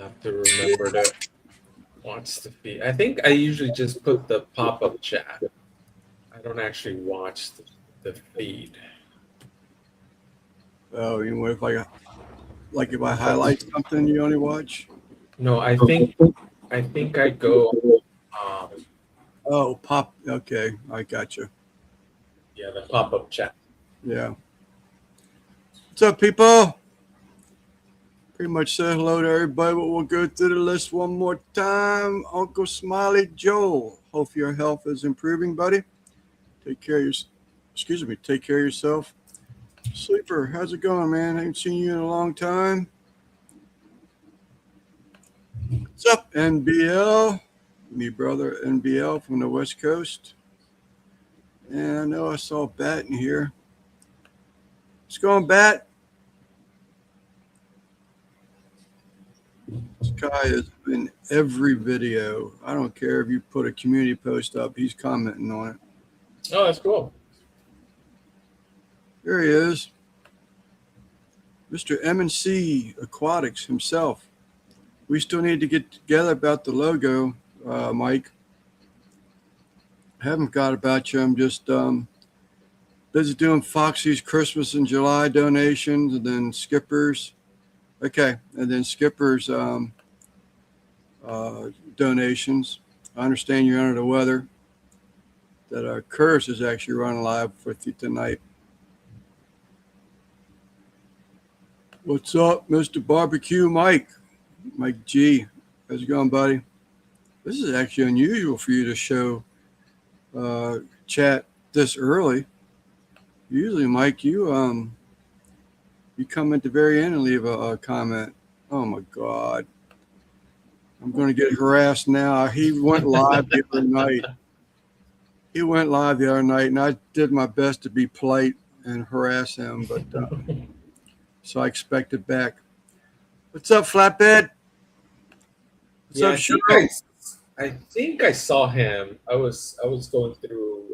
have to remember to watch the feed. I think I usually just put the pop-up chat. I don't actually watch the feed. Oh, you know, if I highlight something, you only watch. No, I think I go. Um, Oh, pop. Okay, I got you. yeah, the pop-up chat. Yeah. What's up, people? Pretty much said hello to everybody, but we'll go through the list one more time. Uncle Smiley Joel. Hope your health is improving, buddy. Take care of your, excuse me, take care of yourself. Sleeper, how's it going, man? Haven't seen you in a long time. What's up, NBL? Me brother NBL from the West Coast. And I know I saw Bat in here. What's going, Bat? This guy is in every video. I don't care if you put a community post up, he's commenting on it. Oh, that's cool. There he is. Mr. M&C Aquatics himself. We still need to get together about the logo, Mike. I haven't got about you. I'm just busy doing Foxy's Christmas in July donations and then Skipper's. Okay, and then Skipper's donations. I understand you're under the weather. That Curse is actually running live with you tonight. What's up, Mr. Barbecue Mike? Mike G. How's it going, buddy? This is actually unusual for you to show chat this early. Usually, Mike, you come at the very end and leave a comment. Oh my God. I'm going to get harassed now. He went live the other night. And I did my best to be polite and harass him, but so I expected back. What's up, Flatbed? What's up, Cheryl? I think I saw him. I was going through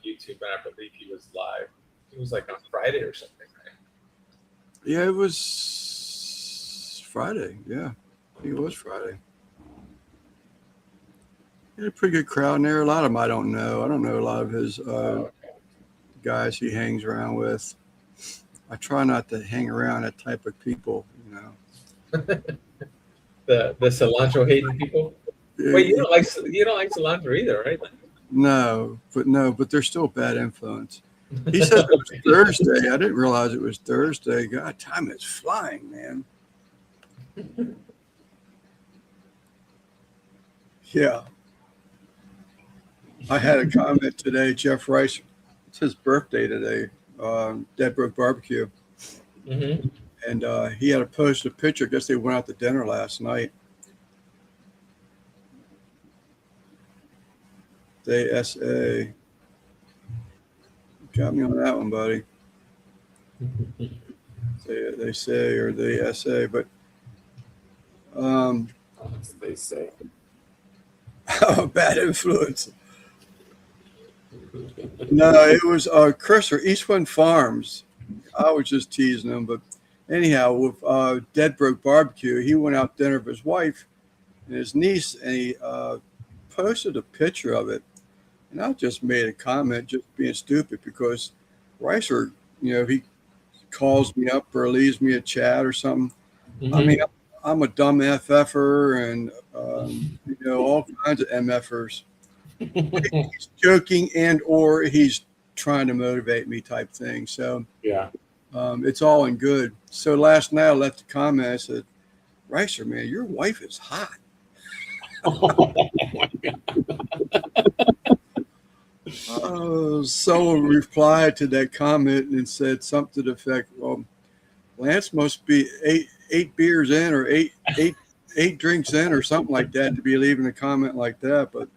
YouTube and I believe he was live. It was like on Friday or something, right? Yeah, it was Friday. Yeah, I think it was Friday. He had a pretty good crowd in there. A lot of them I don't know. I don't know a lot of his guys he hangs around with. I try not to hang around that type of people, you know. the cilantro hating people. Wait, you don't like cilantro either, right? No, but they're still a bad influence. He said it was Thursday. I didn't realize it was Thursday. God, time is flying, man. Yeah. I had a comment today, Jeff Rice. It's his birthday today, Deadbrook Barbecue. Mm-hmm. And he had to post a picture. I guess they went out to dinner last night. They SA. Got me on that one, buddy. They say, or they SA, but They say. bad influence. No, it was Chris or Eastwind Farms. I was just teasing him, but anyhow, with Deadbrook Barbecue, he went out to dinner with his wife and his niece, and he posted a picture of it. And I just made a comment, just being stupid, because Ricer, you know, he calls me up or leaves me a chat or something. Mm-hmm. I mean, I'm a dumb FFer and, you know, all kinds of MFers. He's joking and or he's trying to motivate me type thing. So yeah, it's all in good. So last night I left a comment. I said, Ricer, man, your wife is hot. Oh my God. Someone replied to that comment and said something to the effect, well, Lance must be eight beers in or eight drinks in or something like that to be leaving a comment like that. But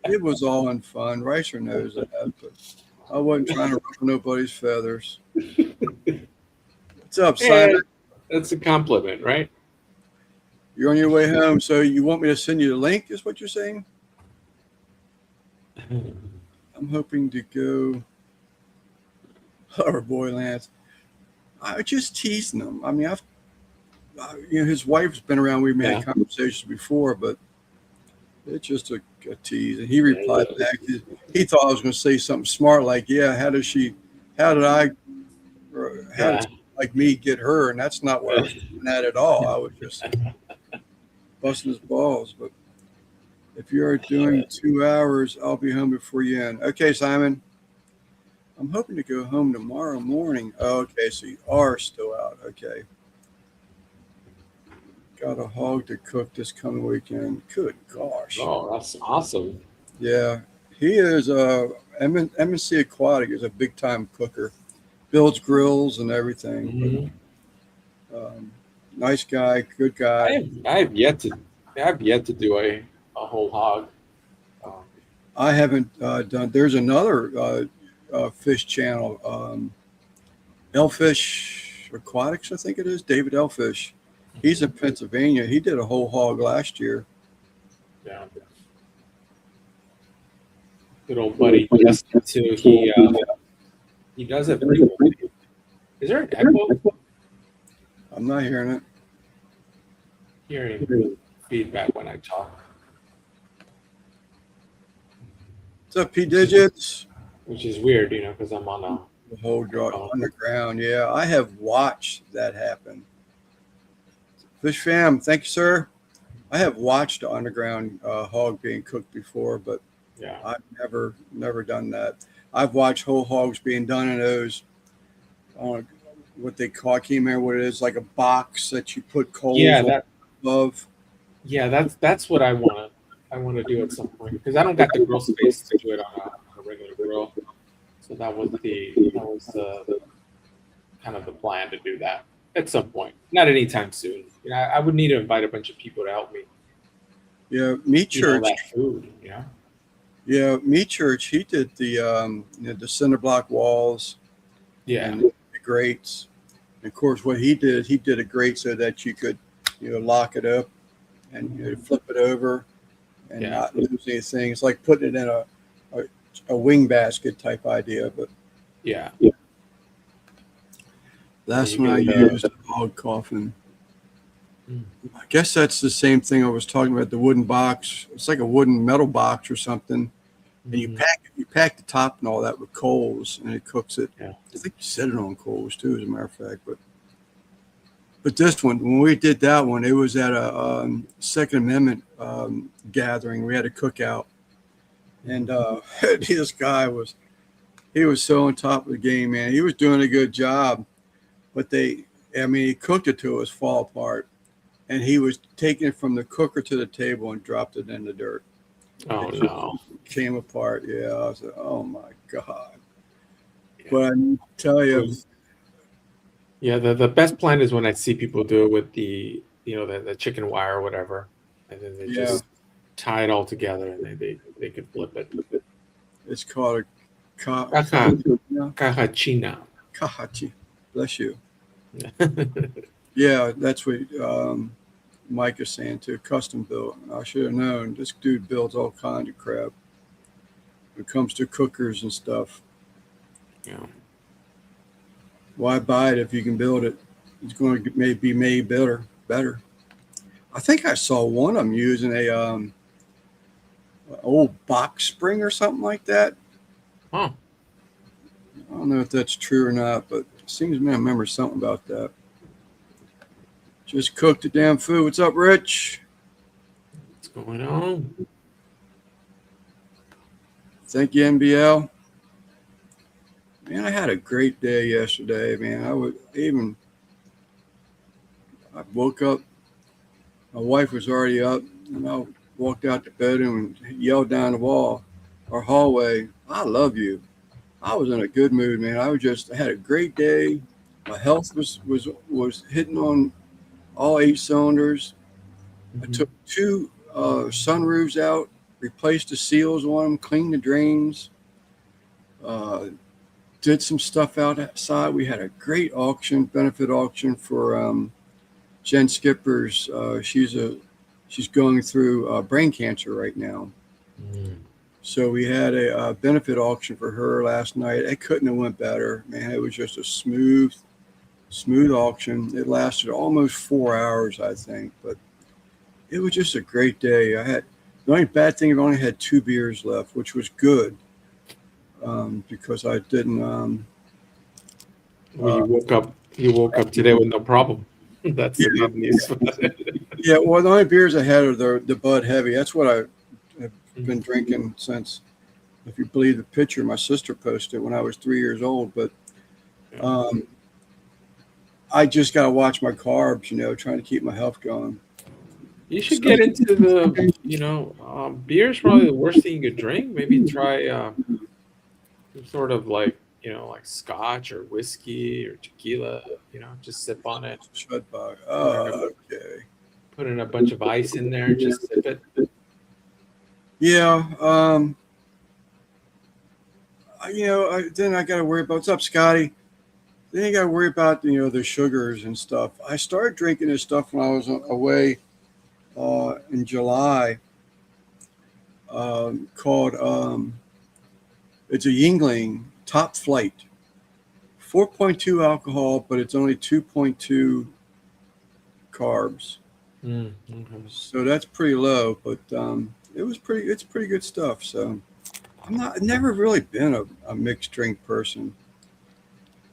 it was all in fun. Ricer knows that, but I wasn't trying to ruffle nobody's feathers. What's up, Simon? That's a compliment, right? You're on your way home, so you want me to send you the link, is what you're saying? I'm hoping to go. Oh, boy, Lance. I was just teasing him. I mean, his wife's been around. We've Yeah. had conversations before, but it's just a tease. And he Yeah, replied back. He thought I was going to say something smart, like, "Yeah, how did I, how did yeah. someone like me get her?" And that's not what I was getting at all. I was just busting his balls. But if you're doing 2 hours, I'll be home before you end. Okay, Simon. I'm hoping to go home tomorrow morning. Oh, okay, so you are still out. Okay. Got a hog to cook this coming weekend. Good gosh. Oh, that's awesome. Yeah. He is MNC Aquatic is a big time cooker. Builds grills and everything. Mhm. But, nice guy, good guy. I have yet to do a whole hog. Um, I haven't done. There's another fish channel, Elfish Aquatics, I think it is. David Elfish. He's in Pennsylvania. He did a whole hog last year. yeah. Good old buddy Justin too. He does it pretty well. Is there an echo? I'm not hearing it. Hearing feedback when I talk, What's up, P Digits? which is weird, because I'm on a. The whole draw underground. Yeah, I have watched that happen. Fish fam, thank you, sir. I have watched the underground hog being cooked before, but Yeah. I've never done that. I've watched whole hogs being done in those, what they call, I can't remember what it is, like a box that you put coals Yeah, above. that's what I want to do at some point because I don't got the grill space to do it on a regular grill. So that was the kind of the plan to do that at some point. Not anytime soon. I would need to invite a bunch of people to help me Yeah, Meat eat all Church. that food. Yeah, Meat Church. He did the cinder block walls Yeah. and the grates. And of course, what he did a grate so that you could lock it up and flip it over and Yeah. not lose anything. It's like putting it in a wing basket type idea, but Yeah. that's You when I get, used a hog coffin. Mm. I guess that's the same thing I was talking about, the wooden box. It's like a wooden metal box or something. And you pack the top and all that with coals, and it cooks it. Yeah. I think you set it on coals too, as a matter of fact. But this one, when we did that one, it was at a Second Amendment gathering. We had a cookout, and this guy was so on top of the game, man. He was doing a good job, but he cooked it till it was fall apart, and he was taking it from the cooker to the table and dropped it in the dirt. Oh no. Came apart. Yeah, I was like, oh my god. Yeah. But I tell you, Yeah, the best plan is when I see people do it with the the chicken wire or whatever, and then they just tie it all together and they could flip it. it's called a Cajachina. kahachi. Bless you. Yeah, that's what Mike is saying too. Custom built. I should have known. This dude builds all kinds of crap when it comes to cookers and stuff. Yeah. Why buy it if you can build it? It's going to be made better. I think I saw one of them using a old box spring or something like that. Huh. I don't know if that's true or not, but it seems to me I remember something about that. Just cooked the damn food. What's up, Rich? What's going on? Thank you, NBL. Man, I had a great day yesterday, man. I woke up, my wife was already up, and I walked out the bedroom and yelled down the wall, our hallway, I love you. I was in a good mood, man. I had a great day. My health was hitting on all 8 cylinders. I took 2 sunroofs out, replaced the seals on them, cleaned the drains, did some stuff outside. We had a great benefit auction for Jen Skipper's. She's going through brain cancer right now. So we had a benefit auction for her last night. It couldn't have went better, man. It was just a smooth smooth auction. It lasted almost 4 hours, I think, but it was just a great day. The only bad thing, I only had 2 beers left, which was good because I didn't. Well, you woke up today with no problem. That's the Yeah, good news. yeah. Well, the only beers I had are the Bud Heavy. That's what I have been drinking since, if you believe the picture my sister posted when I was 3 years old. But um, I just got to watch my carbs, trying to keep my health going. You should So, get into beer is probably the worst thing you could drink. Maybe try some sort of like scotch or whiskey or tequila. Just sip on it. shut by. Put in a Okay. put in a bunch of ice in there. Just sip it. Yeah. Then I got to worry about what's up, Scotty. Then you got to worry about the sugars and stuff. I started drinking this stuff when I was away in July. Called it's a Yingling Top Flight, 4.2 alcohol, but it's only 2.2 carbs. Okay. So that's pretty low, but it's pretty good stuff. So I've never really been a mixed drink person.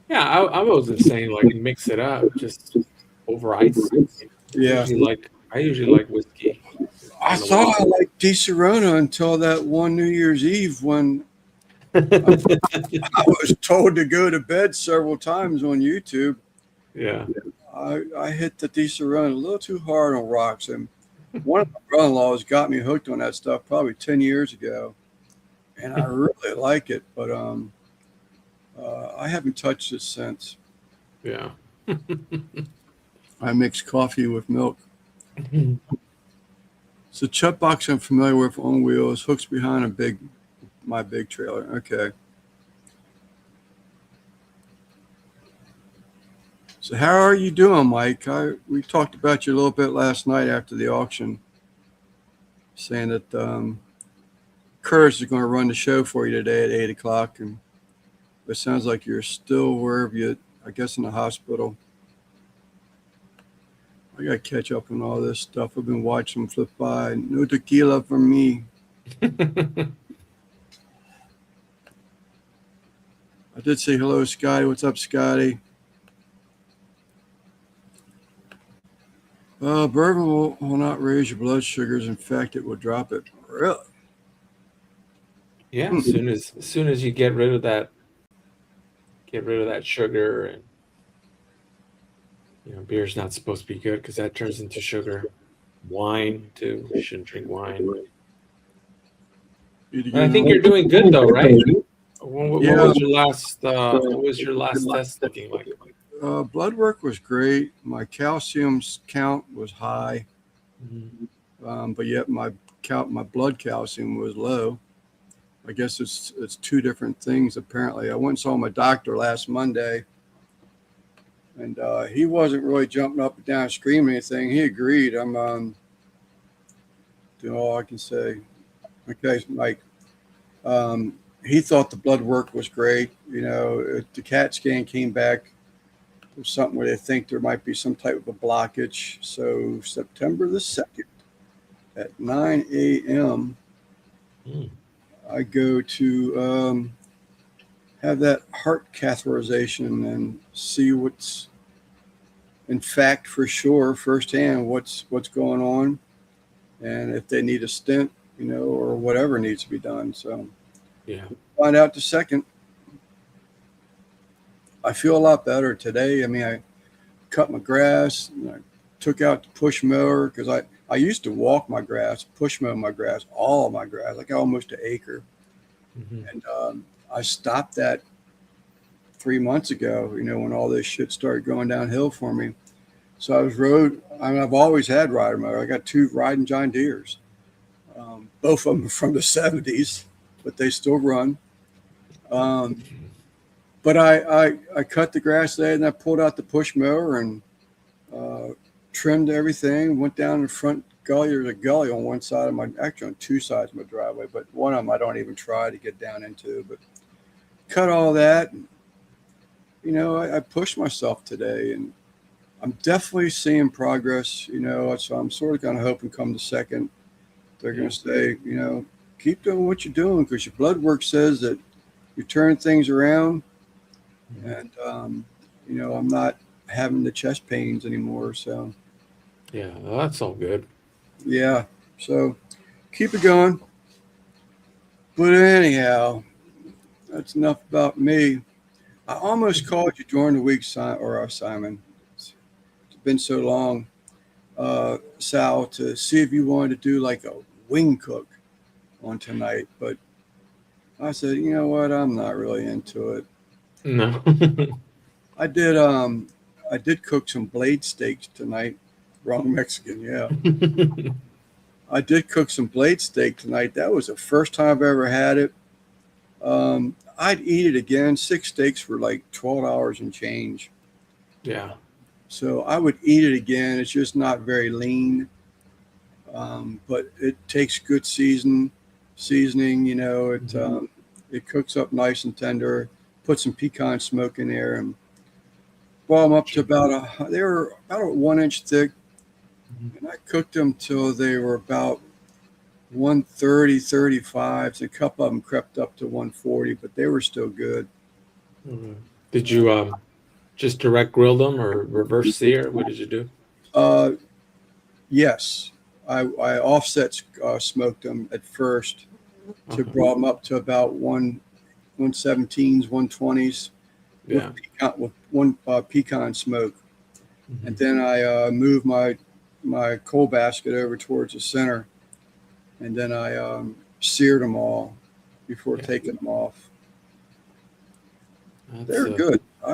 Yeah, I wasn't saying like mix it up, just over ice. Yeah. I usually like whiskey. I On the thought I liked Di Serrano until that one New Year's Eve when I was told to go to bed several times on YouTube. Yeah. I hit the Di Serrano a little too hard on rocks, and one of my brother-in-laws got me hooked on that stuff probably 10 years ago, and I really like it, but I haven't touched it since. Yeah. I mix coffee with milk. So Chut box I'm familiar with on wheels, hooks behind my big trailer. Okay. So how are you doing, Mike? We talked about you a little bit last night after the auction, saying that Curtis is going to run the show for you today at 8 o'clock, and it sounds like you're still wherever I guess in the hospital. I got to catch up on all this stuff. I've been watching them flip by. No tequila for me. I did say hello, Scotty. What's up, Scotty? Bourbon will not raise your blood sugars. In fact, it will drop it. Really? Yeah, as soon as you get rid of that sugar, and beer's not supposed to be good because that turns into sugar. Wine too. You shouldn't drink wine. I think you're doing good though, right? What was your last test looking like? Blood work was great. My calcium count was high, but yet my blood calcium was low. I guess it's two different things apparently. I went and saw my doctor last Monday, and he wasn't really jumping up and down screaming anything. He agreed. I'm doing all I can say. Okay, Mike. He thought the blood work was great. The CAT scan came back. There's something where they think there might be some type of a blockage. So September the 2nd at 9 a.m., I go to have that heart catheterization and see what's, in fact, for sure, firsthand, what's going on, and if they need a stent, or whatever needs to be done. So yeah, find out the second. I feel a lot better today. I mean, I cut my grass, and I took out the push mower because I used to walk my grass, push mow my grass, all of my grass, like almost an acre. And I stopped that 3 months ago, when all this shit started going downhill for me. So I've always had rider mower. I got 2 riding John Deeres. Both of them are from the 70s, but they still run. But I cut the grass today, and I pulled out the push mower and trimmed everything, went down the front gully. There's a gully on one side of actually on 2 sides of my driveway, but one of them I don't even try to get down into. But cut all that. I pushed myself today, and I'm definitely seeing progress. So I'm sort of kind of hoping come the second, they're going to say, keep doing what you're doing because your blood work says that you turn things around, and I'm not having the chest pains anymore. So Yeah, well, that's all good. yeah, so keep it going. But anyhow, that's enough about me. I almost called you during the week, Simon. It's been so long, Sal, to see if you wanted to do like a wing cook on tonight. But I said, you know what? I'm not really into it. No. I did cook some blade steaks tonight. Wrong Mexican, yeah. I did cook some blade steak tonight. That was the first time I've ever had it. I'd eat it again. 6 steaks for like $12 and change. Yeah. So I would eat it again. It's just not very lean, but it takes good seasoning. It cooks up nice and tender. Put some pecan smoke in there and brought them up to they were about a 1 inch thick. And I cooked them till they were about 130, 35. So a couple of them crept up to 140, but they were still good. Did you just direct grill them or reverse sear? What did you do? Yes, I offset smoked them at first to brought them up to about 117s, 120s Yeah. with one pecan smoke. And then I moved my coal basket over towards the center, and then I seared them all before taking them off. They're good. I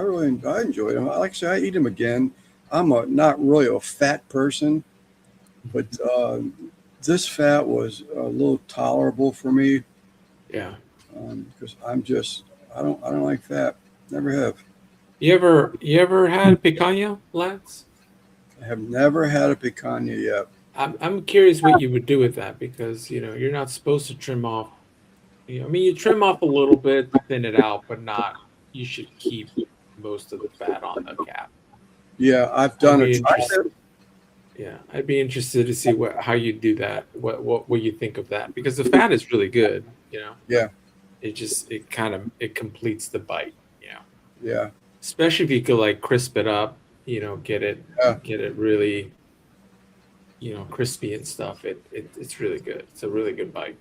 enjoyed them. Like I say, I eat them again. I'm not really a fat person, but this fat was a little tolerable for me. Yeah. Because I don't like fat. Never have. You ever had picanha, Lance? I have never had a picanha yet. I'm curious what you would do with that because you're not supposed to trim off. I mean, you trim off a little bit, thin it out, but not. You should keep most of the fat on the cap. Yeah, I've done it. Yeah, I'd be interested to see how you do that. What you think of that? Because the fat is really good. Yeah. It completes the bite. Yeah. Especially if you could like crisp it up. Get it really, crispy and stuff. It's really good. It's a really good bite.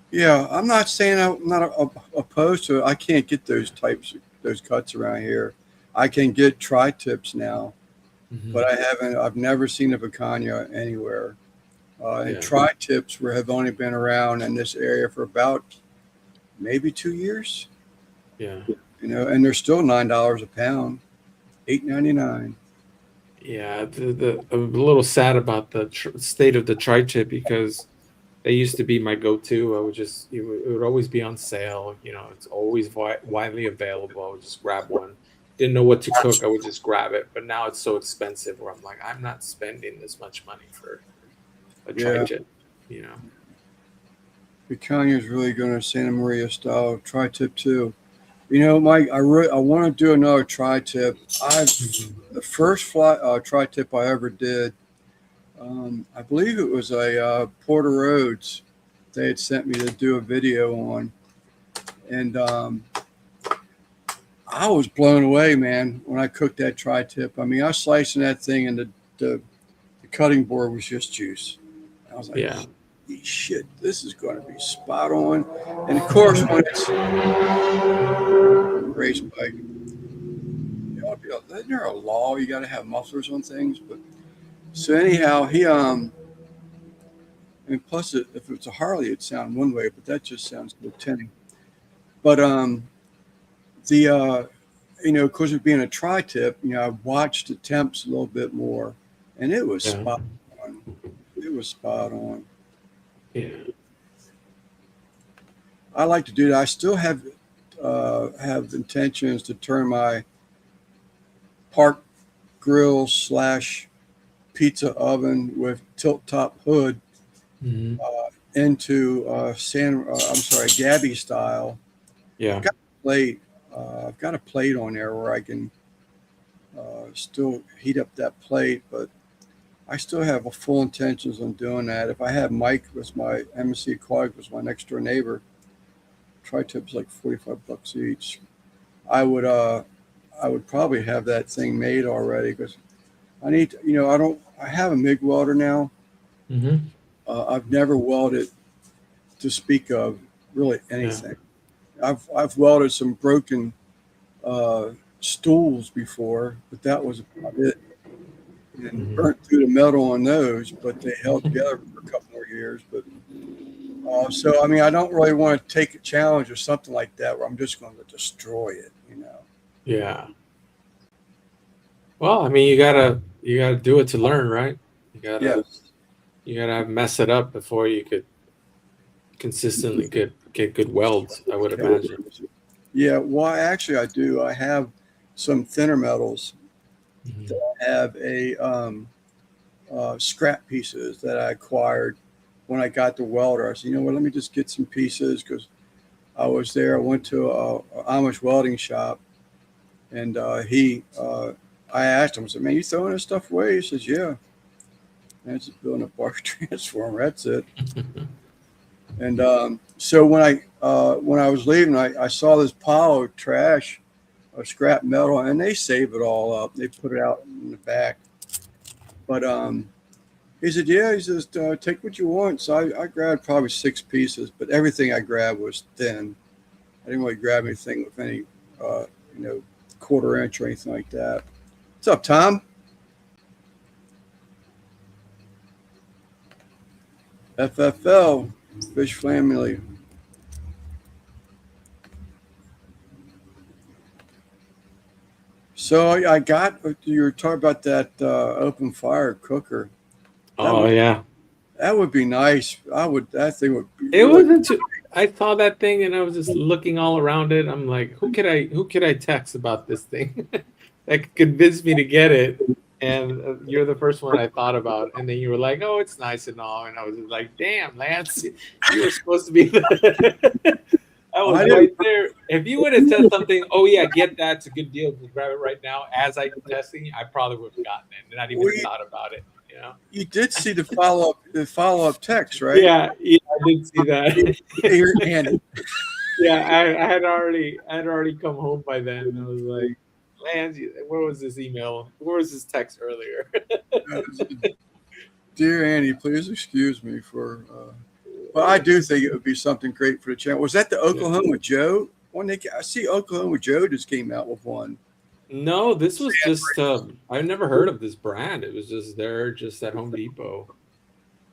Yeah, I'm not saying I'm not opposed to it. I can't get those cuts around here. I can get tri-tips now, but I've never seen a picanha anywhere. And tri-tips have only been around in this area for about maybe 2 years. Yeah. And they're still $9 a pound, $8.99. Yeah, I'm a little sad about the state of the tri-tip because they used to be my go-to. It would always be on sale. It's always widely available. I would just grab one. Didn't know what to cook. I would just grab it. But now it's so expensive where I'm like, I'm not spending this much money for a tri-tip. Picanha is really good on Santa Maria style tri-tip too. Mike, I want to do another tri-tip. The first tri-tip I ever did, I believe it was a Porter Rhodes. They had sent me to do a video on, and I was blown away, man, when I cooked that tri-tip. I mean, I was slicing that thing, and the cutting board was just juice. I was like, yeah. Shit, this is going to be spot on. And of course, when it's race bike, isn't there a law you got to have mufflers on things? But so anyhow, and plus, if it's a Harley, it'd sound one way, but that just sounds a little tinny. But because of being a tri-tip, I watched the temps a little bit more, and it was spot on. It was spot on. Yeah. I like to do that. I still have intentions to turn my park grill / pizza oven with tilt top hood into Gabby style. Yeah. I got late. I've got a plate on there where I can still heat up that plate, but I still have a full intentions on doing that. If I had Mike, was my MSC Clark, was my next door neighbor. Tri-tip's like $45 each. I would probably have that thing made already because I need to, I have a MIG welder now. Mm-hmm. I've never welded to speak of really anything. Yeah. I've welded some broken stools before, but that was about it. And burnt through the metal on those, but they held together for a couple more years. But so I mean, I don't really want to take a challenge or something like that where I'm just going to destroy it, Yeah. Well, I mean, you gotta do it to learn, right? You gotta mess it up before you could consistently get good welds, I would imagine. Yeah. Well, actually, I do. I have some thinner metals. Mm-hmm. I have scrap pieces that I acquired when I got the welder. I said, what? Let me just get some pieces because I was there. I went to a Amish welding shop, and I asked him, I said, man, you throwing this stuff away? He says, yeah. And it's just building a bar transformer. That's it. And so when I was leaving, I saw this pile of trash, of scrap metal, and they save it all up. They put it out in the back. But he said, yeah, he says, take what you want. So I grabbed probably 6 pieces, but everything I grabbed was thin. I didn't really grab anything with any, quarter inch or anything like that. What's up, Tom? FFL, Fish Family. So I got, you were talking about that open fire cooker. Yeah. That would be nice. That thing would be. It wasn't too. I saw that thing and I was just looking all around it. I'm like, who could I text about this thing that could convince me to get it? And you're the first one I thought about. And then you were like, oh, it's nice and all. And I was just like, damn, Lance, you were supposed to be I was right there. If you would have said something, oh yeah, get that, it's a good deal, just grab it right now. As I'm testing, I probably would have gotten it and not even thought about it. You did see the follow up text, right? Yeah, I did see that. Here, Andy. Yeah, I had already come home by then, and I was like, Lance, where was this email? Where was this text earlier? Dear Andy, please excuse me for. But I do think it would be something great for the channel. Was that the Oklahoma Joe one? I see Oklahoma Joe just came out with one. No, this was just I've never heard of this brand. It was just there, just at Home Depot.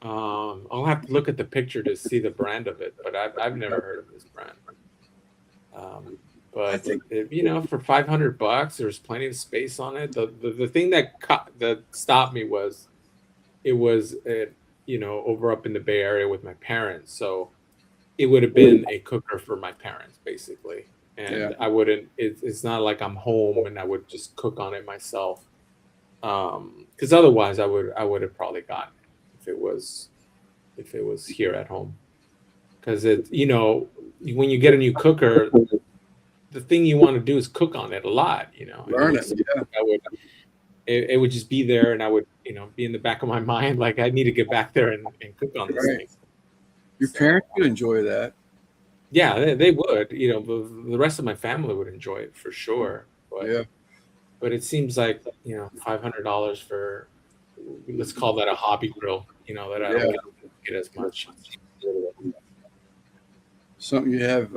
I'll have to look at the picture to see the brand of it, but I've never heard of this brand. But I think for $500, there's plenty of space on it. The thing that stopped me was it was over up in the Bay Area with my parents, so it would have been a cooker for my parents basically. And I wouldn't. It's not like I'm home and I would just cook on it myself. Because otherwise, I would have probably gotten it if it was here at home. Because when you get a new cooker, the thing you want to do is cook on it a lot. Learn it. Yeah. It would just be there, and I would be in the back of my mind like I need to get back there and cook on this thing. Your parents would enjoy that. Yeah, they would. The rest of my family would enjoy it for sure. But it seems like $500 for, let's call that a hobby grill. That I don't get as much. Something you have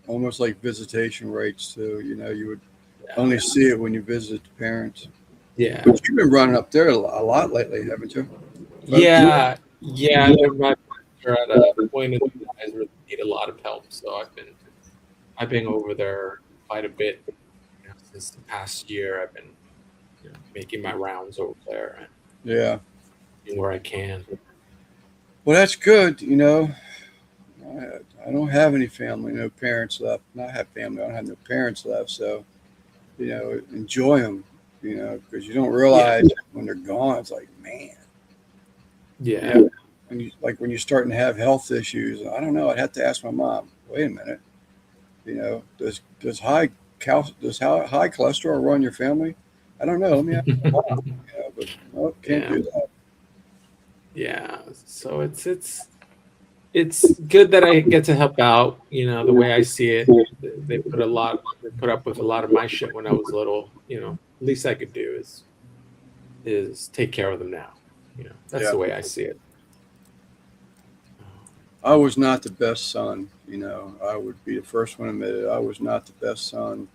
almost like visitation rates too. You would only see it when you visit the parents. Yeah. But you've been running up there a lot lately, haven't you? Yeah. They're at a point in the guys really need a lot of help, so I've been over there quite a bit since the past year. I've been making my rounds over there and doing where I can. Well, that's good. I don't have any family, no parents left. Not have family. I don't have no parents left, so enjoy them. Because you don't realize when they're gone. It's like, man. Yeah. And when you're starting to have health issues, I don't know. I'd have to ask my mom. Wait a minute. Does high cholesterol run your family? I don't know. Let me ask my mom. But no, can't Yeah, do that. yeah. So it's good that I get to help out. The way I see it, they put up with a lot of my shit when I was little. Least I could do is take care of them now. That's Yeah, the way I see it. I was not the best son. I would be the first one to admit it. I was not the best son,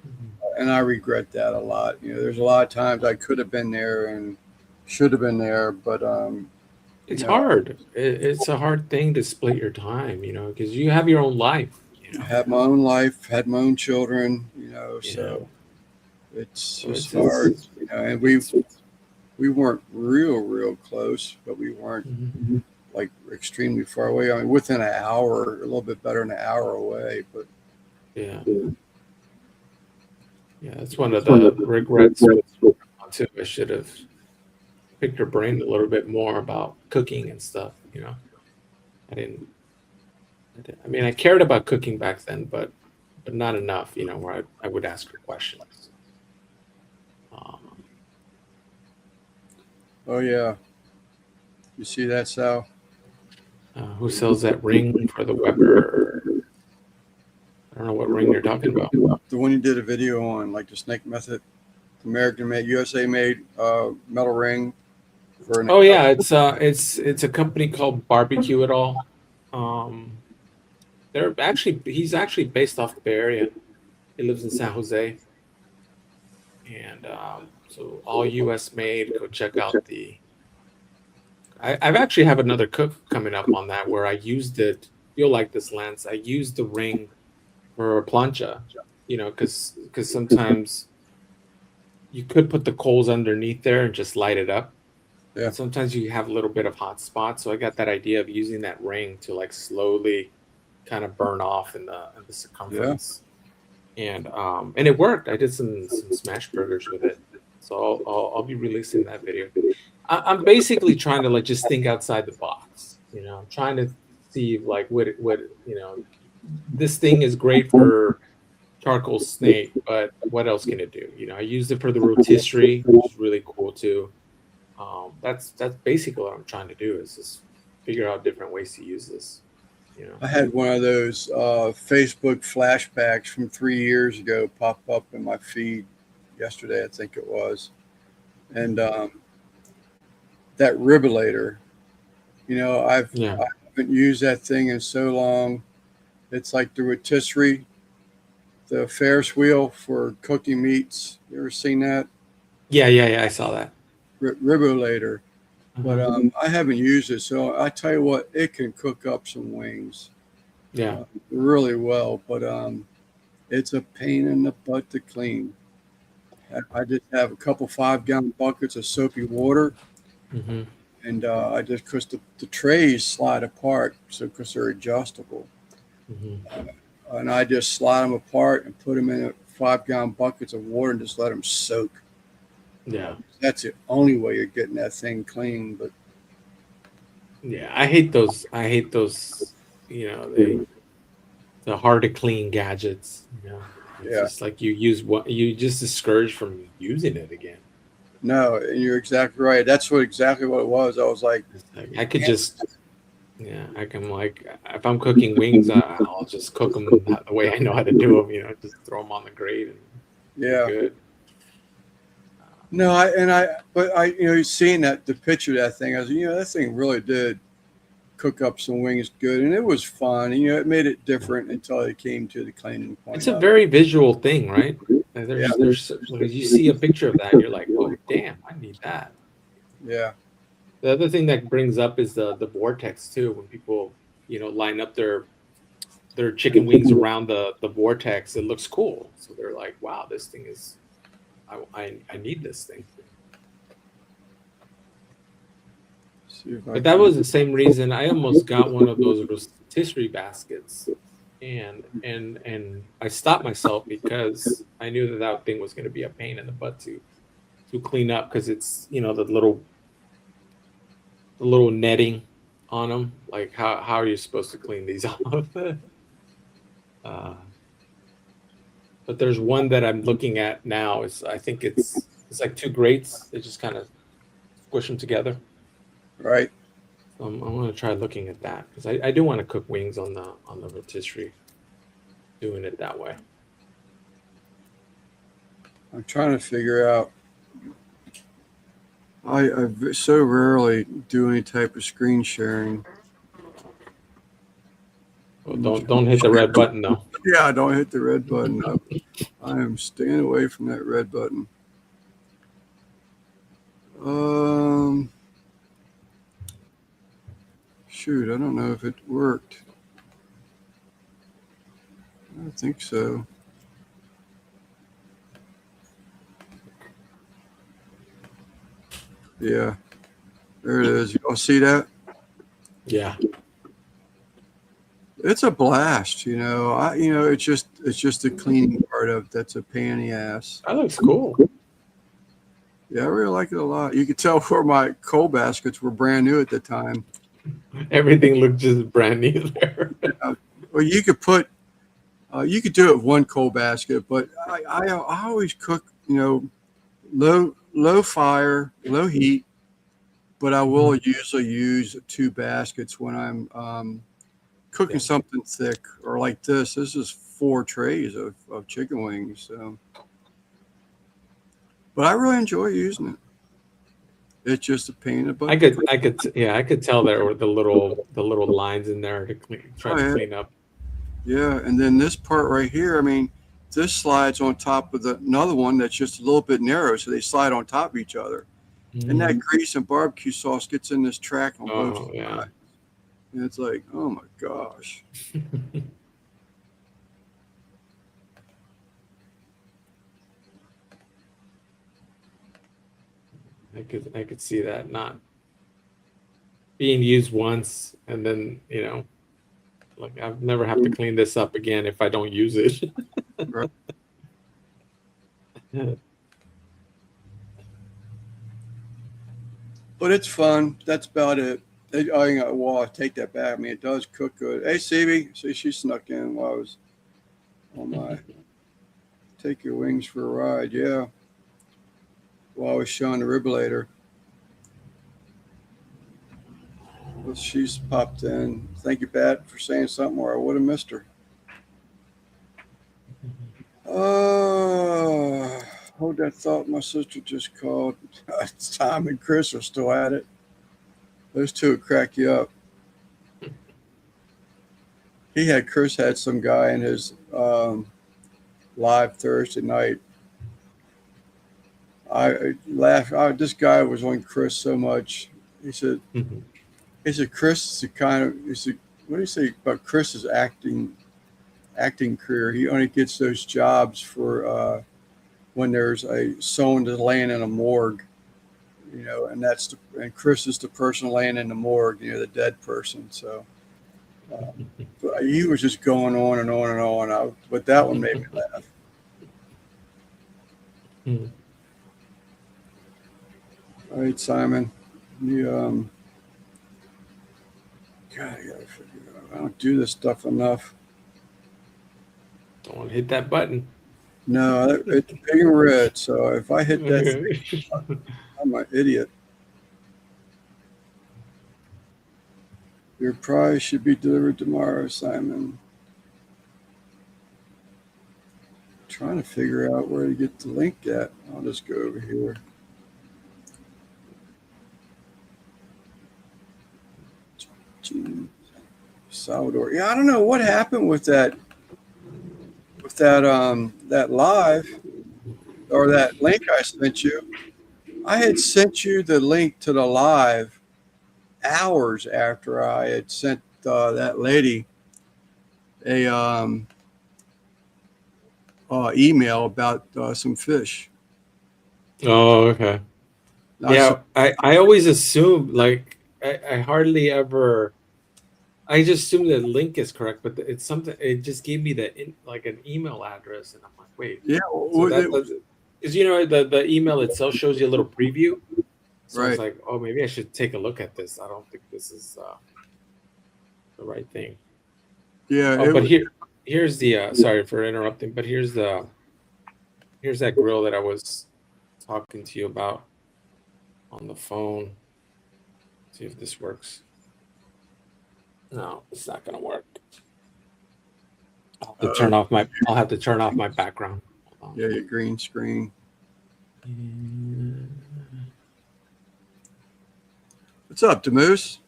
Mhm. and I regret that a lot. There's a lot of times I could have been there and should have been there, but you It's know, hard. It's a hard thing to split your time, because you have your own life. I had my own life, had my own children. Yeah. So it's So just hard. And we it's we weren't real close, but we weren't Mhm. like extremely far away. I mean, within an hour, a little bit better than an hour away. But Yeah. Yeah. That's one of the regrets with too. I should have picked her brain a little bit more about cooking and stuff. I didn't. I mean, I cared about cooking back then, but not enough. Where I would ask her questions. Um, oh yeah, you see that, Sal? who sells that ring for the Weber? I don't know what ring you're talking about. The one you did a video on, like the snake method, American made, USA made metal ring for an. Oh yeah, it's a company called Barbecue It All. Um, he's actually based off the Bay Area. He lives in San Jose, and so all U.S. made. Go check out the. I've actually have another cook coming up on that where I used it. You'll like this, Lance. I used the ring for a plancha, because sometimes you could put the coals underneath there and just light it up. Yeah, But sometimes you have a little bit of hot spots. So I got that idea of using that ring to like slowly kind of burn off in the yeah. circumference. And it worked. I did some smash burgers with it. So I'll be releasing that video. I'm basically trying to like just think outside the box. I'm trying to see like what this thing is great for charcoal snake, but what else can it do? I used it for the rotisserie, which is really cool too. That's basically what I'm trying to do is just figure out different ways to use this. I had one of those Facebook flashbacks from 3 years ago pop up in my feed yesterday, I think it was, and that ribulator. Yeah. I haven't used that thing in so long. It's like the rotisserie, the Ferris wheel for cooking meats. You ever seen that? Yeah. I saw that. Ribulator. But Uh-huh. I haven't used it, so I tell you what, it can cook up some wings Yeah. really well. But it's a pain in the butt to clean. I just have a couple 5-gallon buckets of soapy water, Hmm. and I just because the trays slide apart, so because they're adjustable, Hmm. and I just slide them apart and put them in 5-gallon buckets of water and just let them soak. Yeah. That's the only way you're getting that thing clean. But Yeah. I hate those, the hard to clean gadgets. It's yeah, just like you just discourage from using it again. no, and you're exactly right. That's exactly what it was. I was like, It's like I could just, yeah, I can like if I'm cooking wings, I'll just cook them the way I know how to do them. Just throw them on the grate and you're yeah. good. No, but seeing the picture of that thing, I was, that thing really did cook up some wings good, and it was fun. It made it different until it came to the cleaning It's point a of it. very visual thing, right? Like, Yeah, like, you see a picture of that, and you're like, oh damn, I need that. yeah, The other thing that brings up is the vortex too. When people line up their chicken wings around the vortex, it looks cool. So they're like, wow, this thing is I need this thing. see if I But that can. was the same reason I almost got one of those rotisserie baskets, and I stopped myself because I knew that thing was going to be a pain in the butt to clean up because it's the little netting on them. Like how are you supposed to clean these off? Uh, but there's one that I'm looking at now. I think it's like two grates. They just kind of squish them together. Right. So I'm going to try looking at that because I do want to cook wings on the rotisserie, doing it that way. I'm trying to figure out. I so rarely do any type of screen sharing. Well, don't hit the red button though. Yeah, don't hit the red button. I am staying away from that red button. Shoot, I don't know if it worked. I don't think so. Yeah, there it is. Y'all see that? Yeah. It's a blast, it's just the cleaning part of that's a pain in the ass. That looks cool. Yeah, I really like it a lot. You could tell where my coal baskets were brand new at the time. Everything looked just brand new there. Well, you could do it with one coal basket, but I always cook, low fire, low heat, but I will usually use 2 baskets when I'm cooking something thick or like this. This is 4 trays of chicken wings. So, but I really enjoy using it. It's just a pain in the butt. I could tell there were the little lines in there to try to clean up. Yeah, and then this part right here, I mean, this slides on top of another one that's just a little bit narrow, so they slide on top of each other. Mm-hmm. And that grease and barbecue sauce gets in this track on both sides. Yeah. And it's like, oh my gosh. I could see that not being used once and then, like I've never have to clean this up again if I don't use it. Right. But it's fun. That's about it. I take that back. I mean, it does cook good. Hey, CB. See, she snuck in while I was on my take your wings for a ride. Yeah. While I was showing the ribulator. Well, she's popped in. Thank you, Pat, for saying something or I would have missed her. Hold that thought. My sister just called. Tom and Chris are still at it. Those two would crack you up. Chris had some guy in his live Thursday night. I laughed. This guy was on Chris so much. He said, Chris is the kind of, what do you say about Chris's acting career? He only gets those jobs for when there's someone that's laying in a morgue, and Chris is the person laying in the morgue, the dead person. So he was just going on and on and on. But that one made me laugh. All right, Simon. You God, I gotta figure it out. I don't do this stuff enough. Don't want to hit that button. No, it's big and red. So if I hit that, I'm an idiot. Your prize should be delivered tomorrow, Simon. I'm trying to figure out where to get the link at. I'll just go over here. Salvador. Yeah, I don't know what happened with that live or that link I sent you. I had sent you the link to the live hours after I had sent that lady a email about some fish. Oh, okay. Yeah, I always assume, like, I hardly ever. I just assume the link is correct, but it's something. It just gave me like an email address, and I'm like, wait. Yeah, because the email itself shows you a little preview. So right. It's like, oh, maybe I should take a look at this. I don't think this is the right thing. Yeah, but here, here's the sorry for interrupting, but here's that grill that I was talking to you about on the phone. See if this works. No, it's not gonna work. I'll have to turn off my background. Hold Yeah, your green screen. on. What's up, Demoose?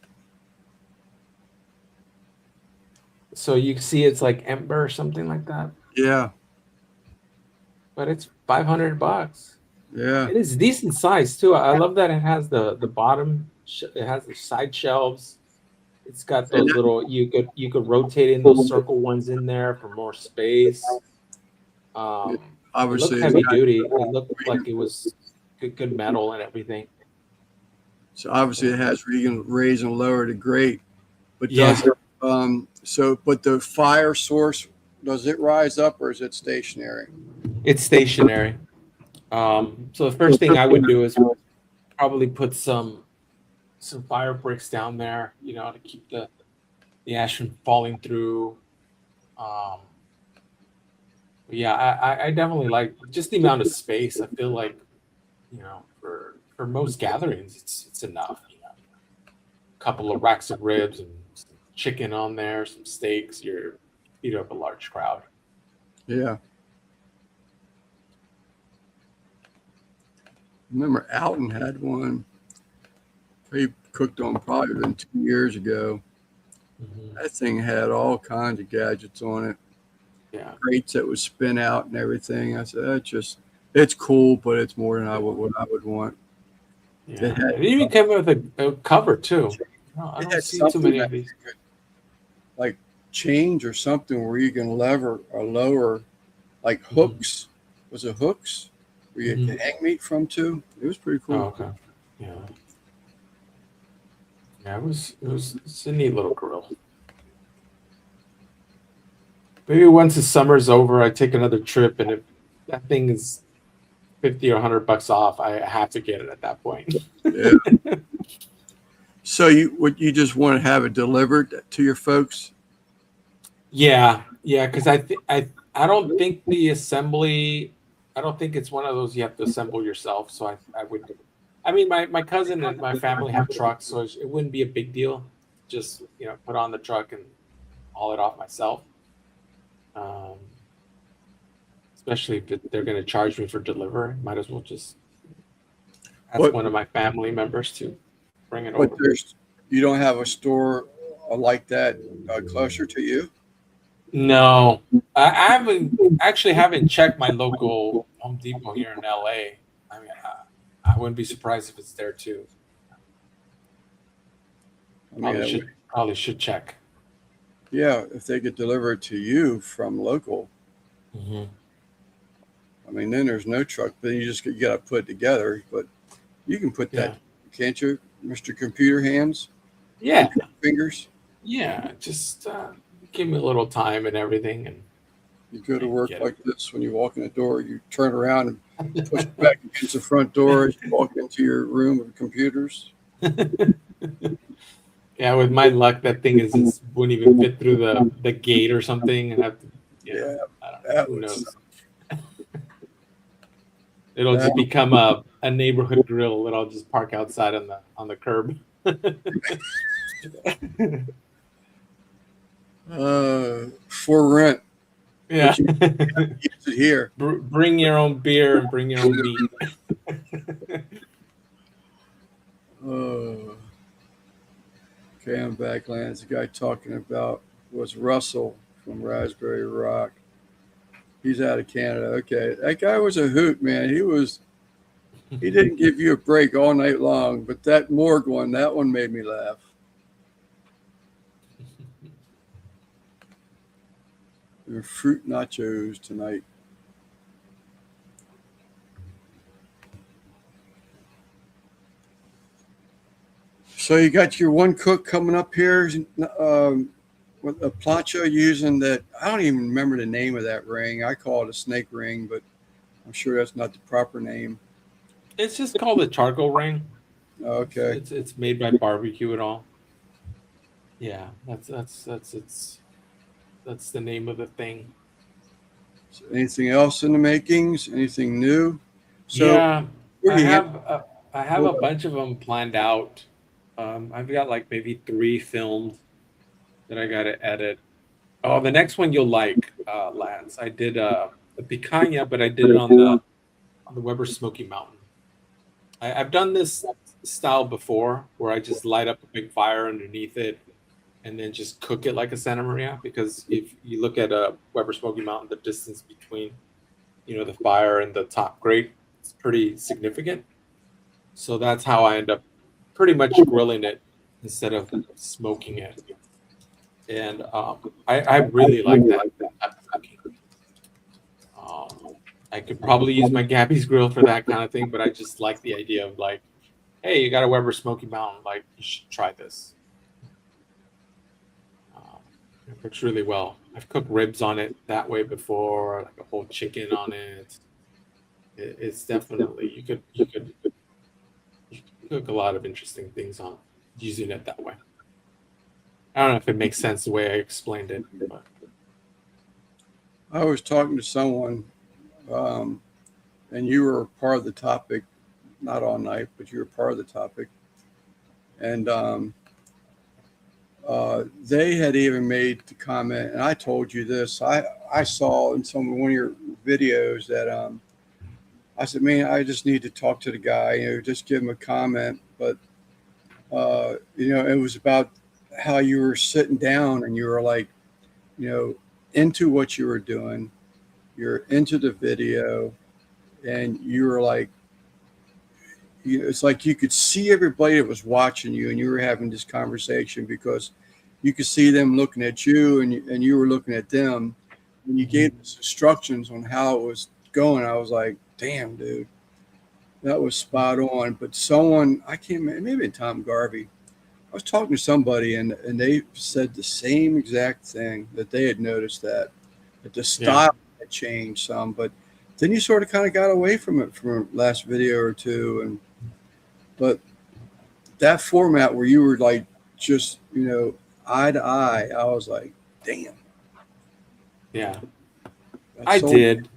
So you see it's like Ember or something like that, Yeah, but it's $500. yeah. It is decent size too. I love that it has the bottom. It has the side shelves. It's got And those little. You could rotate in those circle ones in there for more space. that, It looked obviously, it's heavy got, duty. It looked like it was good metal and everything. so obviously it has where you can raise and lower the grate. But Yeah. does it, but the fire source, does it rise up or is it stationary? It's stationary. So the first thing I would do is probably put some fire bricks down there, to keep the ash from falling through. Um, but yeah, I definitely like just the amount of space. I feel like, for most gatherings, it's enough. A couple of racks of ribs and some chicken on there, some steaks. You're feed up a large crowd. Yeah. Remember Alton had one. He cooked on probably been 2 years ago. Mm-hmm. That thing had all kinds of gadgets on it. Yeah. Grates that would spin out and everything. I said, it's cool, but it's more than what I would want. Yeah. It had, It even came with a cover too. No, I it don't had see too something many that of these. you could, like, change or something where you can lever or lower, like hooks. Was it hooks where you can hang meat from too? It was pretty cool. Oh, okay. Yeah. Yeah, it's a neat little grill. Maybe once the summer's over, I take another trip, and if that thing is 50 or $100 off, I have to get it at that point. Yeah. So you just want to have it delivered to your folks? Yeah, because I don't think the assembly. I don't think it's one of those you have to assemble yourself. So I would. I mean, my cousin and my family have trucks, so it wouldn't be a big deal. Just put on the truck and haul it off myself. Um, Especially if they're going to charge me for delivery, might as well just ask What? one of my family members to bring it But over. you don't have a store like that closer to you? No, I haven't checked my local Home Depot here in LA. I mean, I wouldn't be surprised if it's there too. I mean, Probably should check. yeah, if they could deliver it to you from local, Mm-hmm. I mean, then there's no truck. Then you got to put it together. But you can put that, can't you, Mr. Computer Hands? Yeah, Fingers. yeah. Just give me a little time and everything, and You go to work like this when you walk in the door. You turn around and push back against the front door as you walk into your room of computers. Yeah, with my luck, that thing wouldn't even fit through the gate or something, and have to. Yeah, I don't know. Who knows? It'll That- just become a neighborhood grill that I'll just park outside on the curb. For rent. Yeah. Use it here. Bring your own beer and bring your own meat. Okay, I'm back, Lance. The guy talking about was Russell from Raspberry Rock. He's out of Canada. Okay, that guy was a hoot, man. He didn't give you a break all night long, but that morgue one, that one made me laugh. There are fruit nachos tonight. So you got your one cook coming up here with a plancha using that. I don't even remember the name of that ring. I call it a snake ring, but I'm sure that's not the proper name. It's just called a charcoal ring. Okay. It's made by Barbecue and all. Yeah, that's it's. That's the name of the thing. So anything else in the makings? Anything new? So Yeah, where I you have I have a bunch of them planned out. I've got like maybe 3 filmed that I got to edit. Oh, the next one you'll like, Lance. I did a picanha, but I did it on the Weber Smoky Mountain. I've done this style before, where I just light up a big fire underneath it and then just cook it like a Santa Maria. Because if you look at a Weber Smoky Mountain, the distance between the fire and the top grate, it's pretty significant. So that's how I end up pretty much grilling it instead of smoking it. And I really like that type of cooking. I could probably use my Gabby's grill for that kind of thing, but I just like the idea of like, hey, you got a Weber Smoky Mountain, like you should try this. Um, it cooks really well. I've cooked ribs on it that way before, like a whole chicken on it. It's definitely you could cook a lot of interesting things on using it that way. I don't know if it makes sense the way I explained it, but I was talking to someone, um, and you were part of the topic, not all night, but you were part of the topic. And they had even made the comment, and I told you this. I saw in one of your videos that I said, man, I just need to talk to the guy, just give him a comment. But it was about how you were sitting down and you were like, you know, into what you were doing. You're into the video, and you were like, it's like you could see everybody that was watching you, and you were having this conversation because you could see them looking at you, and you were looking at them. When you gave us instructions on how it was going, I was like, damn, dude, that was spot on. But someone, I can't remember, maybe Tom Garvey, I was talking to somebody, and they said the same exact thing, that they had noticed that the style had changed some, but then you sort of kind of got away from it from the last video or two. But that format where you were like just eye to eye, I was like, damn. yeah, That's I so did.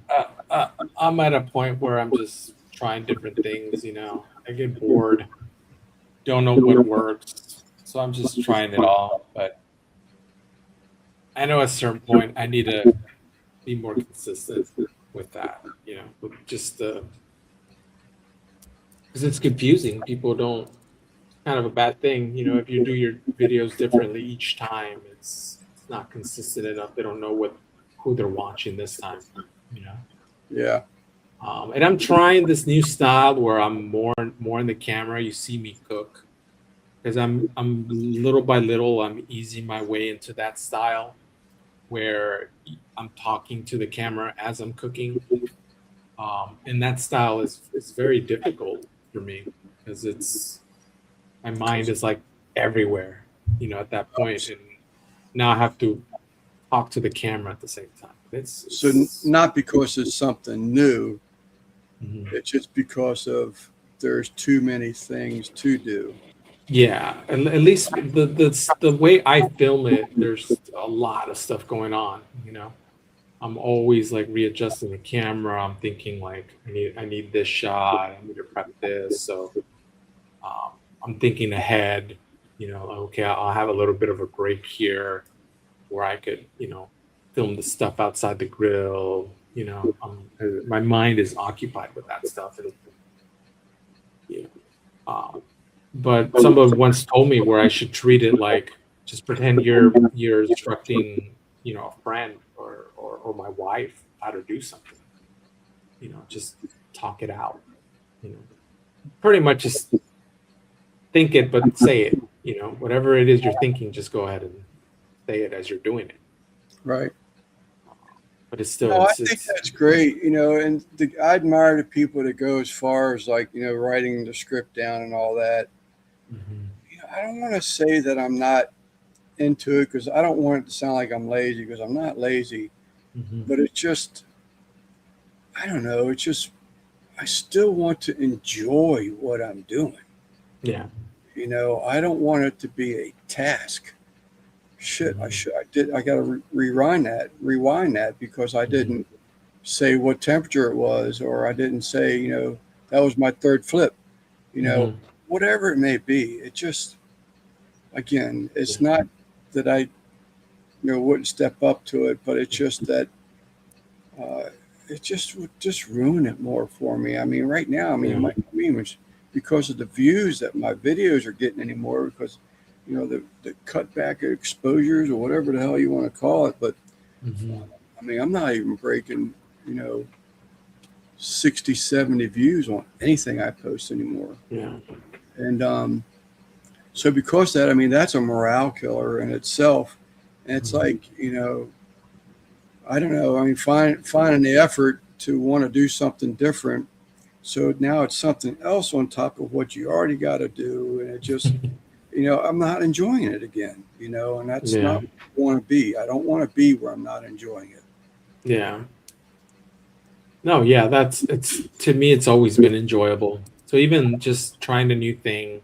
I'm at a point where I'm just trying different things. I get bored, don't know what works, so I'm just trying it all. But I know at a certain point I need to be more consistent with that. With just the because it's confusing. People don't. Kind of a bad thing, if you do your videos differently each time, it's not consistent enough. They don't know who they're watching this time. You know. Yeah. And I'm trying this new style where I'm more in the camera. You see me cook because I'm little by little I'm easing my way into that style where I'm talking to the camera as I'm cooking. And that style is very difficult for me because my mind is like everywhere, at that point, and now I have to talk to the camera at the same time. So not because it's something new, Mhm. it's just because of there's too many things to do. Yeah, at least the way I film it, there's a lot of stuff going on. I'm always like readjusting the camera. I'm thinking like I need this shot. I need to prep this. So um, I'm thinking ahead. Okay, I'll have a little bit of a break here where I could film the stuff outside the grill. My mind is occupied with that stuff, and you know, but somebody once told me where I should treat it like just pretend you're instructing a friend or my wife how to do something. Just talk it out. Pretty much just think it, but say it. Whatever it is you're thinking, just go ahead and say it as you're doing it. Right. But it's still No, I think it's that's great. And I admire the people that go as far as like, writing the script down and all that. Mhm. I don't want to say that I'm not into it because I don't want it to sound like I'm lazy, because I'm not lazy, Mhm. but it's just, I don't know. It's just, I still want to enjoy what I'm doing. Yeah. I don't want it to be a task. shit, I got to rewind that because I didn't say what temperature it was, or I didn't say, that was my third flip, Mhm. whatever it may be. It just, again, it's Yeah. not that I, wouldn't step up to it, but it's just that uh, it just would just ruin it more for me. I mean, right now, Yeah. my dream is because of the views that my videos are getting anymore, because the cutback exposures or whatever the hell you want to call it. But Mhm. I mean, I'm not even breaking, you know, 60, 70 views on anything I post anymore. Yeah. And so because of that, I mean, that's a morale killer in itself. And it's Mhm. like, I don't know. I mean, finding the effort to want to do something different. So now it's something else on top of what you already got to do. And it just, I'm not enjoying it again, and that's Yeah. not what I want to be. I don't want to be where I'm not enjoying it. Yeah. No, yeah, that's it's to me it's always been enjoyable. So even just trying a new thing,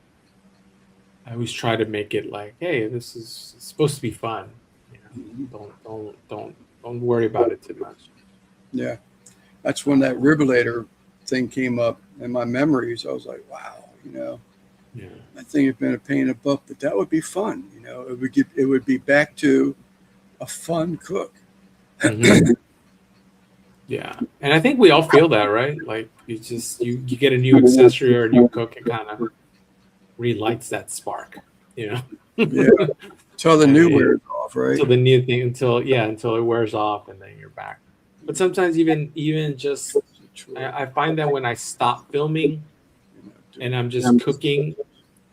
I always try to make it like, hey, this is it's supposed to be fun. You know, Mhm. don't worry about it too much. Yeah. That's when that Riberator thing came up in my memories. I was like, wow, Yeah. that thing had been a pain in the butt, but that would be fun. It would be back to a fun cook. Hmm. Yeah. And I think we all feel that, right? Like you get a new accessory or a new cook, it kind of relights that spark, you know. Yeah. Till the And new it, wears off, right? until the new thing until it wears off and then you're back. But sometimes even just I find that when I stop filming and I'm just cooking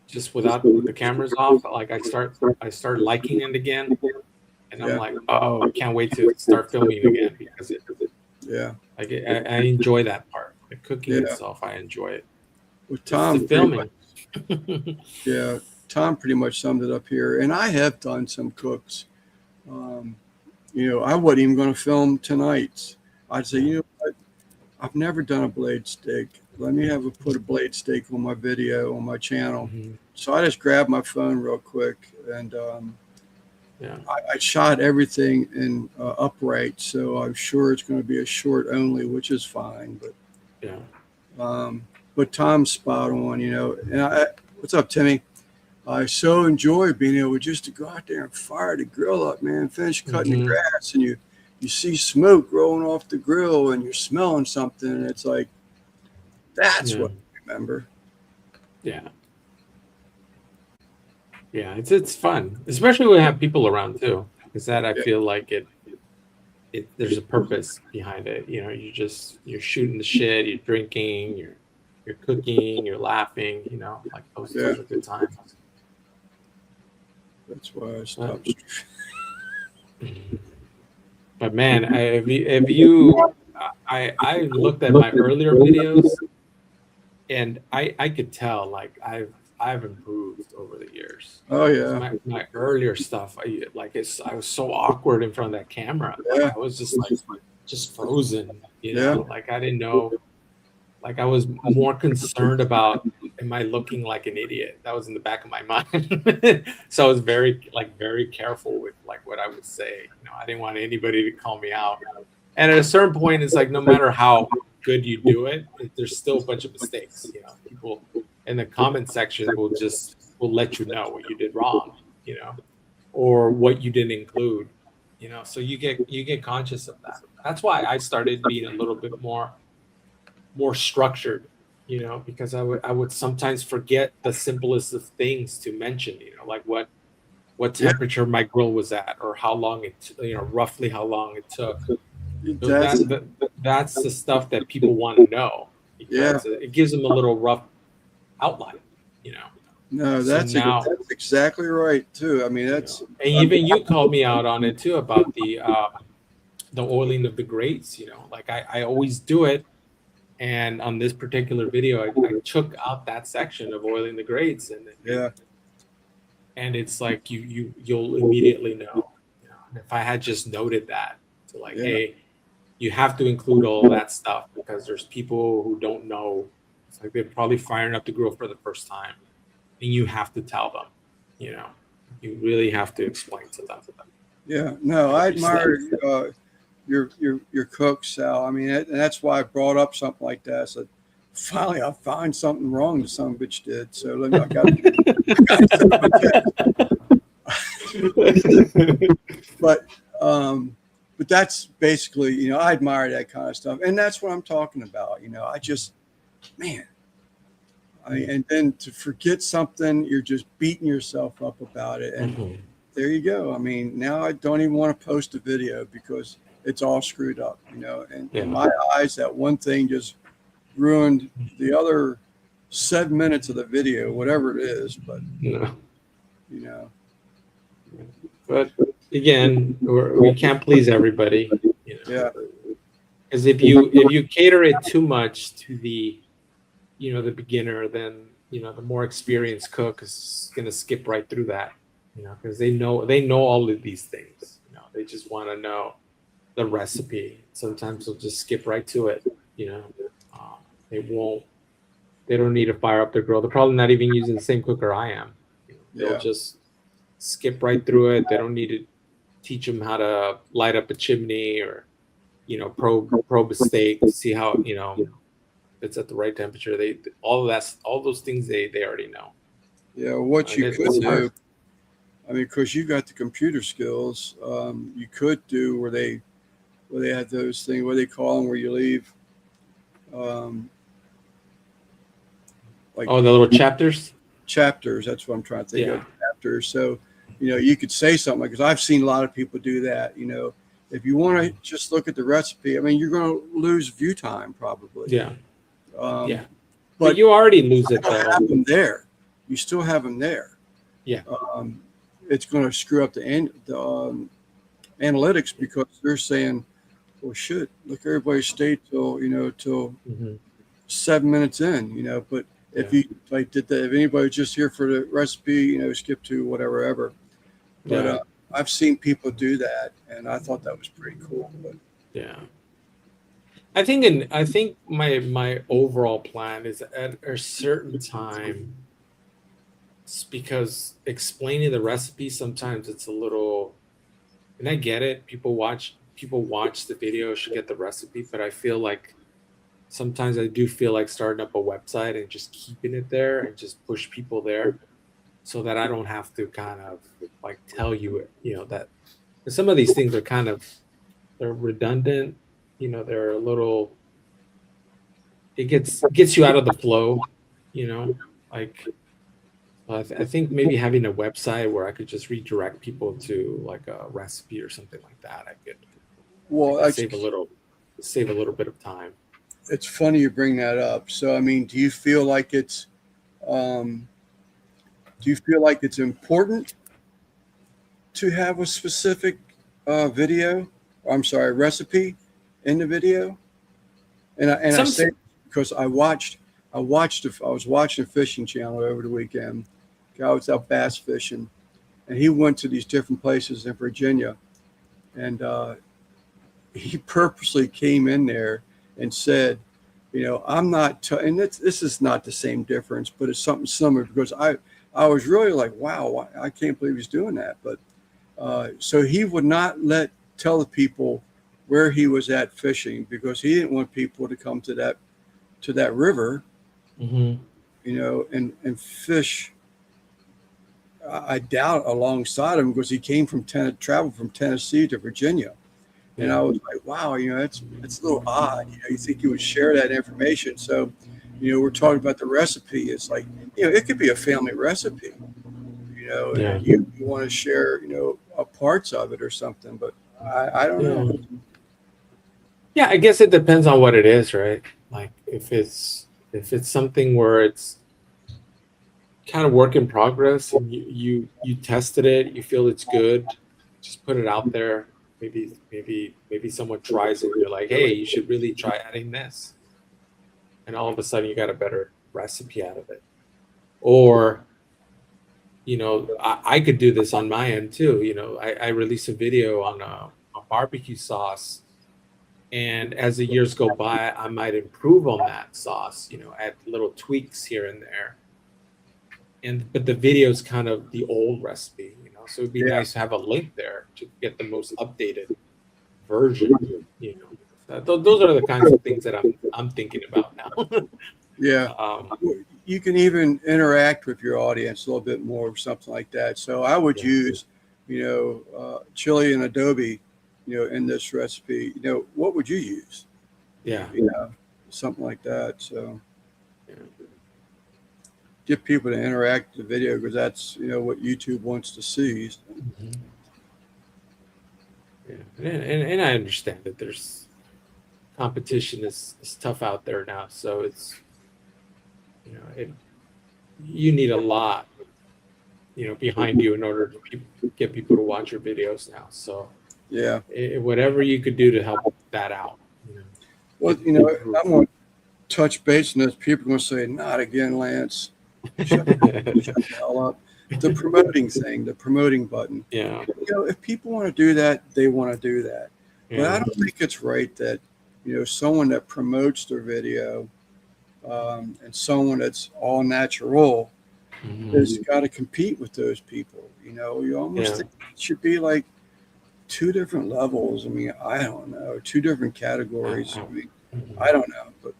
just with the cameras off, like I start liking it again, and I'm Yeah. like, oh, I can't wait to start filming again because Yeah. I enjoy that part. The cooking Yeah. itself, I enjoy it. With It's the Tom, pretty much. filming. Yeah. Tom pretty much summed it up here. And I have done some cooks. Um, I wasn't even going to film tonight. I'd say, Yeah. what? I've never done a blade steak. Let me put a blade steak on my video on my channel. Hmm. So I just grabbed my phone real quick and Yeah. I shot everything in upright. So I'm sure it's going to be a short only, which is fine. Yeah. But Tom's spot on, And what's up, Timmy? I so enjoy being able just to go out there and fire the grill up, man. Finish cutting the Hmm. grass, and you see smoke rolling off the grill, and you're smelling something, and it's like that's Yeah. what I remember. Yeah. Yeah. It's fun, especially when we have people around too, because that I Yeah, feel like it there's a purpose behind it. You know, you're shooting the shit, you're drinking, you're cooking, you're laughing. You know, like yeah. those are good times. That's why I But, stopped. but man, if you I looked at my earlier videos and I could tell like I've improved over the years. Oh Because yeah, my earlier stuff, I was so awkward in front of that camera. Like yeah, I was just like just frozen, you yeah, know. Like I didn't know. Like I was more concerned about am I looking like an idiot? That was in the back of my mind. So I was very careful with like what I would say. You know, I didn't want anybody to call me out. And at a certain point, it's like no matter how good you do it, there's still a bunch of mistakes. You know, people in the comment section will let you know what you did wrong. You know, or what you didn't include. You know, so you get conscious of that. That's why I started being a little bit more structured, you know, because I would sometimes forget the simplest of things to mention, you know, like what yeah. temperature my grill was at or how long you know, roughly how long it took. So That's that's the stuff that people want to know yeah. because it gives them a little rough outline, you know. No, So now, that's exactly right too. I mean, you that's know, and I mean, even you called me out on it too about the oiling of the grates, you know, like I always do it. And on this particular video, I took out that section of oiling the grates, yeah, and it's like you'll immediately know. You know, and if I had just noted that, to like, yeah, hey, you have to include all that stuff because there's people who don't know. It's like they're probably firing up the grill for the first time, and you have to tell them. You know, You really have to explain to them. Yeah, no, I admire your cook, Sal. I mean, and that's why I brought up something like that. I said, finally, I found something wrong the son of a bitch did. So let me, but but that's basically, I admire that kind of stuff, and that's what I'm talking about. I just, man, and then to forget something, you're just beating yourself up about it, and Mhm. there you go. I mean, now I don't even want to post a video because it's all screwed up. And Yeah. in my eyes, that one thing just ruined the other 7 minutes of the video, whatever it is. But No. you know, But again, we can't please everybody. yeah, Because if you cater it too much to the beginner, then the more experienced cook is gonna skip right through that. Because they know all of these things. They just want to know the recipe. Sometimes they'll just skip right to it. Um, they won't. They don't need to fire up their grill. They're probably not even using the same cooker I am. They'll yeah, just skip right through it. They don't need to teach them how to light up a chimney or probe a steak to see how it's at the right temperature. They all those things they already know. yeah. What And you could it's hard. do, I mean, because you got the computer skills, you could do where they have those things. What do they call them? Where you leave, um, like Oh, the little chapters. chapters. That's what I'm trying to think Yeah. of. Chapters. So, you could say something because I've seen a lot of people do that. If you want to just look at the recipe, I mean, you're going to lose view time probably. Yeah. Um, Yeah. but But you already lose it you though. have them there. You still have them there. Yeah. It's going to screw up the analytics because they're saying, "Well, shit, look, everybody stayed till Mhm. 7 minutes in." But if Yeah. you did that, if anybody was just here for the recipe, skip to whatever ever. But Yeah. I've seen people do that, and I thought that was pretty cool. But Yeah. I think my overall plan is at a certain time. It's because explaining the recipe sometimes it's a little, and I get it. People watch the video should get the recipe, but I feel like sometimes I do feel like starting up a website and just keeping it there and just push people there so that I don't have to kind of like tell you, that 'cause some of these things are they're redundant, they're a little, it gets you out of the flow, you know, like I think maybe having a website where I could just redirect people to like a recipe or something like that, I well, could save a little bit of time. it's funny you bring that up. So, I mean, um, do you feel like it's important to have a specific video? I'm sorry, recipe in the video? And I Some say it because I was watching a fishing channel over the weekend. Guy was out bass fishing, and he went to these different places in Virginia, and he purposely came in there and said, I'm not, and this is not the same difference, but it's something similar because I was really like, wow, I can't believe he's doing that. But so he would not tell the people where he was at fishing because he didn't want people to come to that river, Mhm. and fish. I doubt alongside him because he traveled from Tennessee to Virginia. And I Yeah. was like, wow, that's a little odd. You think you would share that information. So, we're talking about the recipe. It's like, it could be a family recipe, Yeah. and you want to share, parts of it or something. But I don't Yeah. know. Yeah, I guess it depends on what it is, right? Like if it's something where it's kind of work in progress and you tested it, you feel it's good, just put it out there. Maybe someone tries it and you're like, hey, you should really try adding this. And all of a sudden you got a better recipe out of it. Or, I could do this on my end too. I release a video on a barbecue sauce. And as the years go by, I might improve on that sauce, add little tweaks here and there. But the video is kind of the old recipe. So it'd be Yeah. nice to have a link there to get the most updated version. Those are the kinds of things that I'm thinking about now. Yeah. um, You can even interact with your audience a little bit more or something like that. So I would Yeah. use, chili and adobe, in this recipe. What would you use? yeah. Something like that. So Yeah. get people to interact with the video because that's what YouTube wants to see. Mhm. Yeah. And I understand that there's competition is tough out there now. So it's you need a lot behind you in order to get people to watch your videos now. So Yeah. whatever you could do to help that out. Well, Improve. I'm going to touch base on this. People are going to say, "Not again, Lance. Shut, shut the hell up." The promoting thing, the promoting button. Yeah. If people want to do that, they want to do that. But I Yeah. don't think it's right that someone that promotes their video and someone that's all natural Mhm. has got to compete with those people. You almost Yeah. think it should be like two different levels. I mean, I don't know, two different categories. I mean, Mhm. I don't know, but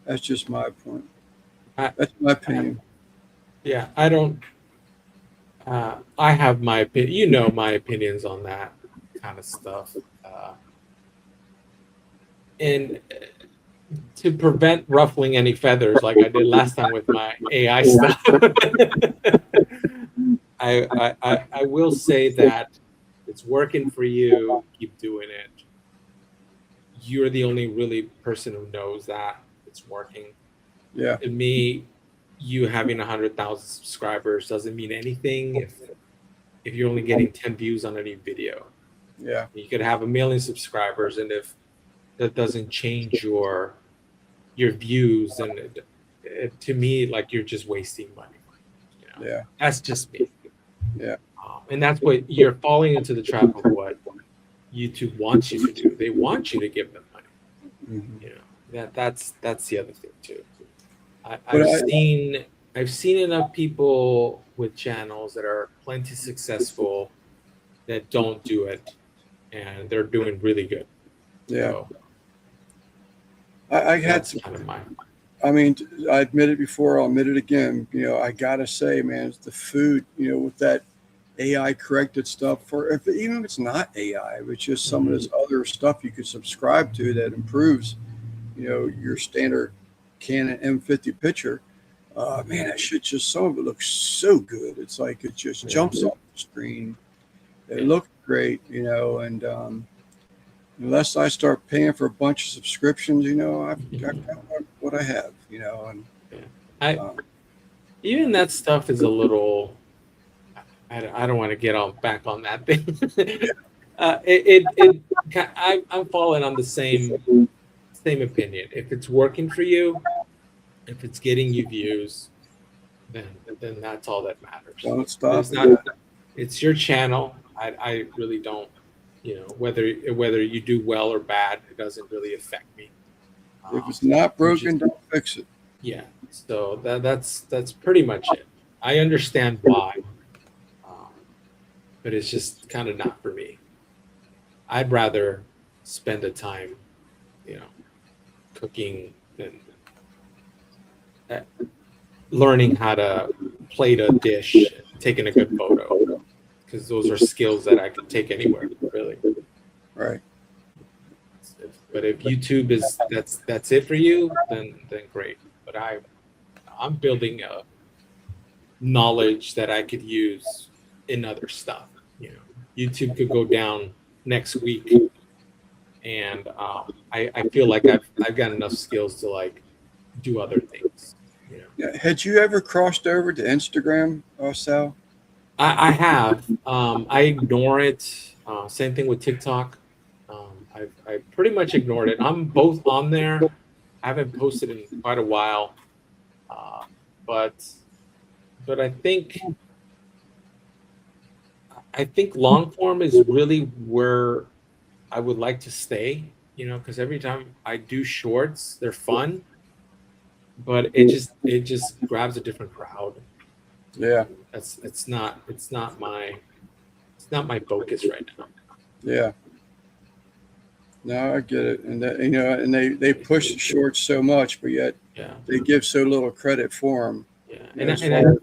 that's just my point. I- That's my opinion. Yeah. I don't. I have my opinion. My opinions on that kind of stuff. And to prevent ruffling any feathers, like I did last time with my AI stuff, I will say that it's working for you. Keep doing it. You're the only really person who knows that it's working. Yeah, To me, you having 100,000 subscribers doesn't mean anything if you're only getting 10 views on any video. yeah, You could have 1 million subscribers, and if that doesn't change your views, and to me, like, you're just wasting money. yeah, That's just me. yeah, And that's what you're falling into the trap of what YouTube wants you to do. They want you to give them money. mhm. That's the other thing too. But I've seen enough people with channels that are plenty successful that don't do it, and they're doing really good. yeah, So I had that's some. kind of my I mean, I admit it before. I'll admit it again. I gotta say, man, it's the food. With that AI corrected stuff, even if it's not AI, if it's just some of this other stuff you could subscribe to that improves, your standard Canon M50 picture. Man, that shit some of it looks so good. It's like it just jumps off the screen. It looks great, and unless I start paying for a bunch of subscriptions, I've got what I have, and I um, even that stuff is a little. I don't want to get on back on that thing. I'm falling on the same opinion. If it's working for you, if it's getting you views, then that's all that matters. don't stop It's it. not. It's your channel. I really don't. Whether you do well or bad, it doesn't really affect me. If it's not You just broken, don't fix it. Yeah. So that's pretty much it. I understand why, um, but it's just kind of not for me. I'd rather spend the time, you know, cooking than uh, learning how to plate a dish, taking a good photo, because those are skills that I could take anywhere, really. Right. But if YouTube is that's it for you, then great. But I'm building a knowledge that I could use in other stuff. YouTube could go down next week, and I feel like I've got enough skills to like do other things. Yeah. Had you ever crossed over to Instagram, Sal? I have. I ignore it. Same thing with TikTok. I pretty much ignored it. I'm both on there. I haven't posted in quite a while, uh, but I think long form is really where I would like to stay. Because every time I do shorts, they're fun, but it just grabs a different crowd. Yeah. It's not my it's not my focus right now. Yeah. No, I get it. And that, and they push the shorts so much, but yet Yeah, they give so little credit for them. yeah, As and I far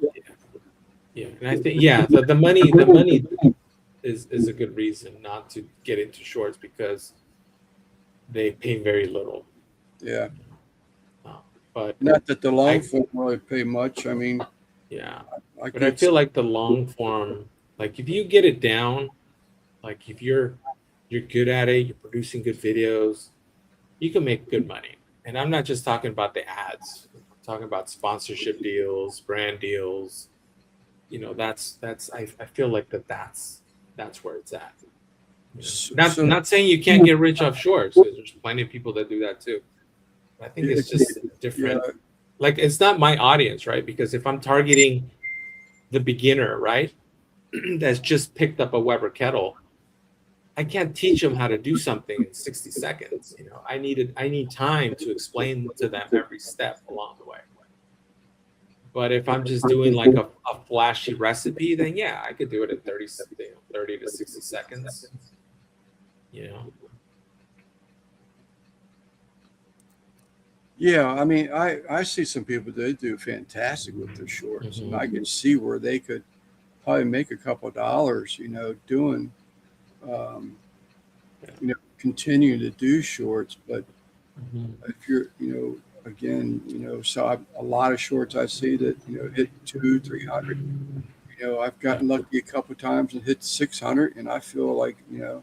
yeah, and I think the money is a good reason not to get into shorts because they pay very little. yeah. Uh, but Not that the long I form really pay much. I mean, yeah, I but I get feel like the long form, like if you get it down, like if you're good at it, you're producing good videos, you can make good money. And I'm not just talking about the ads. I'm talking about sponsorship deals, brand deals. That's I feel like that's where it's at. Not so. not saying you can't get rich off shorts because there's plenty of people that do that too. I think it's just Yeah, different. Like it's not my audience, right? Because if I'm targeting the beginner, right, that's just picked up a Weber kettle, I can't teach them how to do something in 60 seconds. I need time to explain to them every step along the way. But if I'm just doing like a flashy recipe, then yeah, I could do it in 30 to 60 seconds. You know. yeah. I mean, I see some people that do fantastic with their shorts, and Mhm. I can see where they could probably make a couple of dollars, doing, um, Yeah. continue to do shorts. But Mhm. if you're, again, so a lot of shorts I see that hit 200, 300. I've Yeah. gotten lucky a couple of times and hit 600, and I feel like Yeah.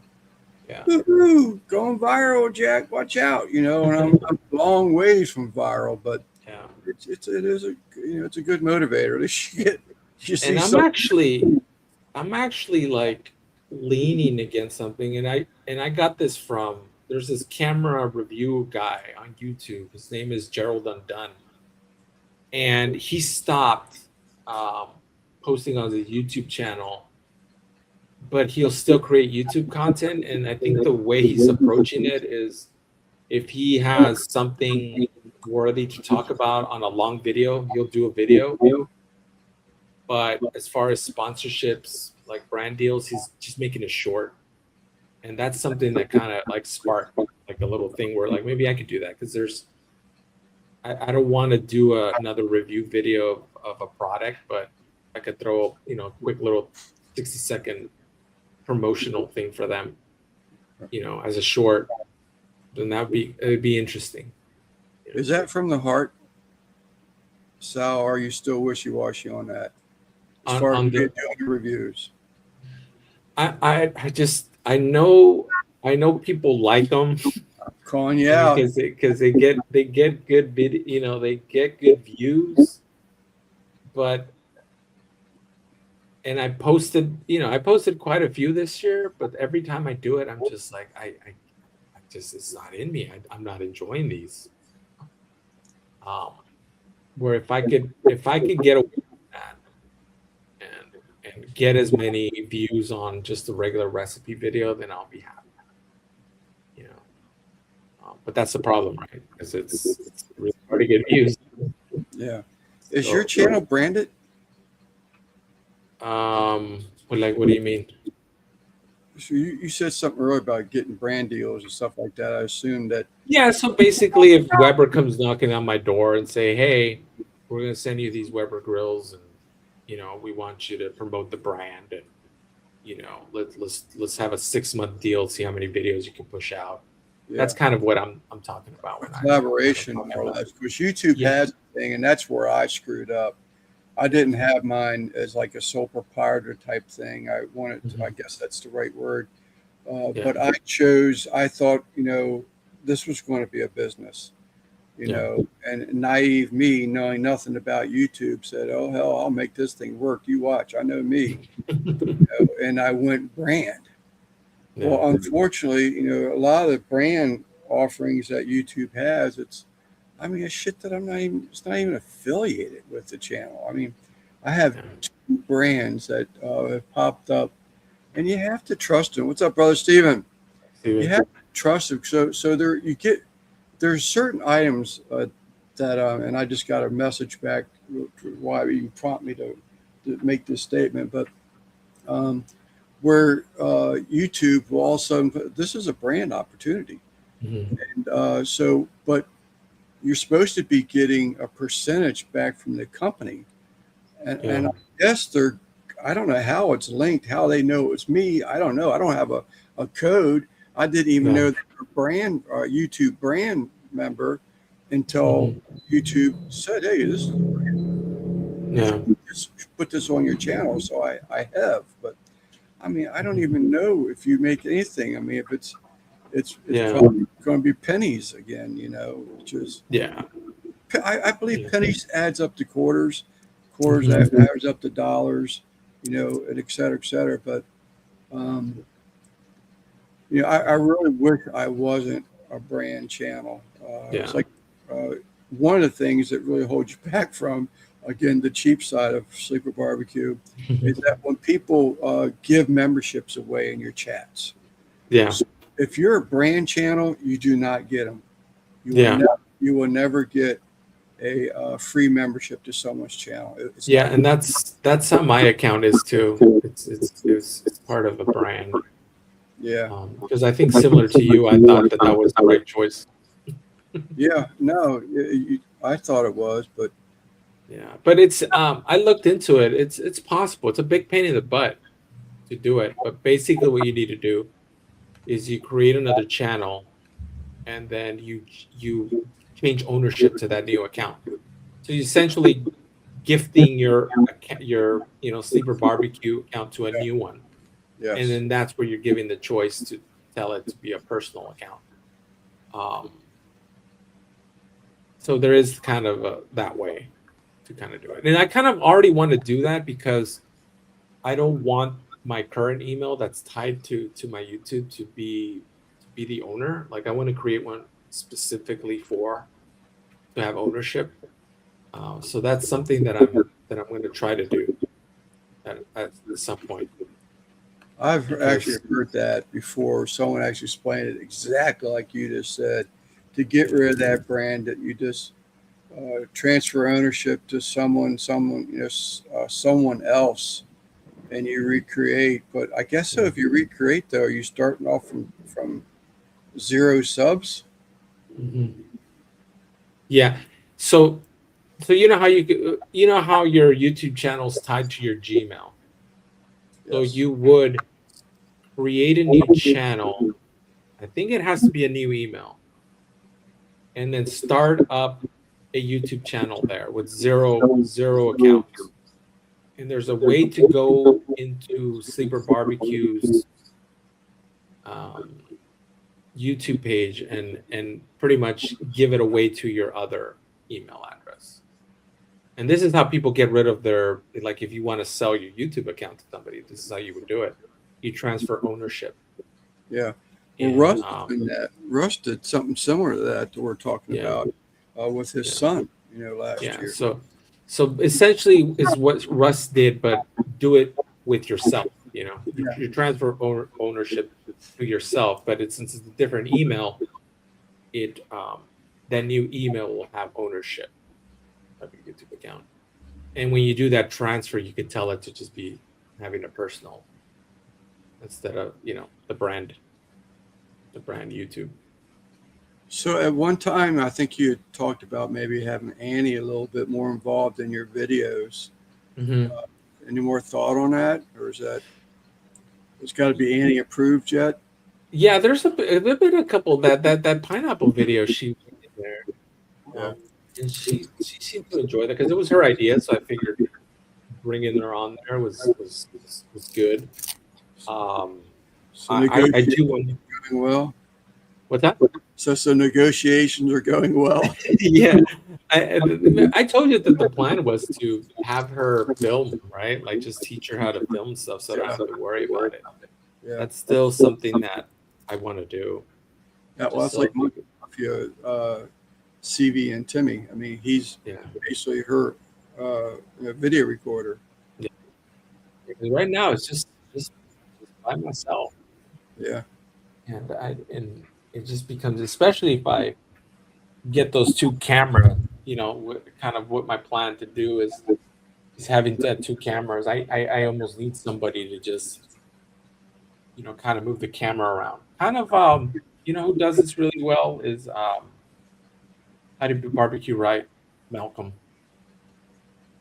woohoo, going viral, Jack. Watch out, and I'm a long ways from viral, but Yeah. it is a it's a good motivator. At least you see And I'm something. actually like leaning against something, and I got this from there's this camera review guy on YouTube. His name is Gerald Undone, and he stopped um, posting on his YouTube channel, but he'll still create YouTube content. And I think the way he's approaching it is if he has something worthy to talk about on a long video, he'll do a video. But as far as sponsorships, like brand deals, he's just making it short. And that's something that kind of like sparked like a little thing where like maybe I could do that because I don't want to do another review video of a product, but I could throw a quick little 60-second promotional thing for them, as a short. Then it'd be interesting. Is that from the heart, Sal? Or are you still wishy washy on that? As On far as on doing the the reviews, I know people like them calling you out. because they get good they get good views, but and I posted quite a few this year, but every time I do it, I'm just like I just it's not in me. I'm not enjoying these. Um, where if I could get away with that and get as many views on just a regular recipe video, then I'll be happy. You know, but that's the problem, right? Because it's really hard to get views. Yeah. Is your So, channel branded? but like, what do you mean? So you said something earlier about getting brand deals and stuff like that. I assume that. Yeah, so basically, if Weber comes knocking on my door and say, "Hey, we're going to send you these Weber grills, and we want you to promote the brand, and let's have a 6-month deal, see how many videos you can push out." Yeah. That's kind of what I'm talking about when I Collaboration, talk more or about. less, because YouTube Yeah. has a thing, and that's where I screwed up. I didn't have mine as like a sole proprietor type thing. I wanted to, I guess that's the right word. Yeah. But I thought, this was going to be a business, Yeah. and naive me, knowing nothing about YouTube, said, oh, hell, I'll make this thing work. You watch. I know me. And I went brand. Yeah. Well, unfortunately, a lot of the brand offerings that YouTube has, it's shit that it's not even affiliated with the channel. I mean, I have Yeah. 2 brands that have popped up, and you have to trust them. What's up, brother Steven? You have to trust them. So there's certain items that, and I just got a message back why you prompt me to make this statement, but where YouTube will also, this is a brand opportunity. Mhm. And but you're supposed to be getting a percentage back from the company. And Yeah. I guess I don't know how it's linked, how they know it's me. I don't know. I don't have a code. I didn't even Yeah. know they were a brand, YouTube brand member until Mhm. YouTube said, hey, this is Yeah. just put this on your channel. So I have, but I mean, I don't Mhm. even know if you make anything. I mean, if it's Yeah. probably going to be pennies again, which is, Yeah. I believe Yeah. pennies adds up to quarters, quarters Mhm. adds up to dollars, and et cetera, et cetera. But, um, I really wish I wasn't a brand channel. It's Yeah. like one of the things that really holds you back from, again, the cheap side of Sleeper Barbecue is that when people give memberships away in your chats. Yeah. So if you're a brand channel, you do not get them. Yeah. You will never get a free membership to someone's channel. It's Yeah. not. And that's how my account is too. It's part of a brand. Yeah, Because I think similar to you, I thought that was the right choice. yeah. No, I thought it was, but Yeah. But it's I looked into it. It's possible. It's a big pain in the butt to do it. But basically what you need to do is you create another channel and then you change ownership to that new account. So you essentially gifting your sleeper barbecue account to a yeah, new one, and yes. then that's where you're giving the choice to tell it to be a personal account. Um, so there is kind of that way to kind of do it, and I kind of already want to do that because I don't want my current email that's tied to my YouTube to be the owner. Like I want to create one specifically for to have ownership. So that's something that I'm going to try to do at some point I've actually because heard that before. Someone actually explained it exactly like you just said. To get rid of that brand, that you just transfer ownership to someone else, and you recreate. But I guess so. yeah. If you recreate, though, are you starting off from zero subs? Mhm. Yeah. So you know how you know how your YouTube channel is tied to your Gmail. So Yes. you would create a new channel. I think it has to be a new email, and then start up a YouTube channel there with zero accounts. And there's a way to go into Sleeper Barbecue's um, YouTube page and pretty much give it away to your other email address. And this is how people get rid of their like if you want to sell your YouTube account to somebody, this is how you would do it. You transfer ownership. Yeah. Well, And Russ did something similar to that we're talking yeah, about with his yeah, son, last yeah. year. So essentially is what Russ did, but do it with yourself. Yeah. You transfer ownership to yourself, but since it's a different email, it that new email will have ownership of your YouTube account. And when you do that transfer, you can tell it to just be having a personal instead of the brand YouTube. So at one time, I think you had talked about maybe having Annie a little bit more involved in your videos. Hmm. Any more thought on that, or is that it's got to be Annie approved yet? Yeah, there's been a couple that pineapple video she made in there, Yeah. and she seemed to enjoy that because it was her idea. So I figured bringing her on there was good. Um, So I negotiations do want. are going well. What's that? So negotiations are going well. Yeah, I told you that the plan was to have her film, right? Like just teach her how to film stuff, so I don't Yeah. have to worry about it. Yeah. That's still something that I want to do. Yeah. Well, Just that's so like my nephew, CV and Timmy. I mean, he's yeah, basically her video recorder. yeah. Because right now it's just by myself, Yeah. and it just becomes, especially if I get those two camera, kind of what my plan to do is having that two cameras. I almost need somebody to just kind of move the camera around. Kind of, who does this really well is How to Barbecue Right, Malcolm.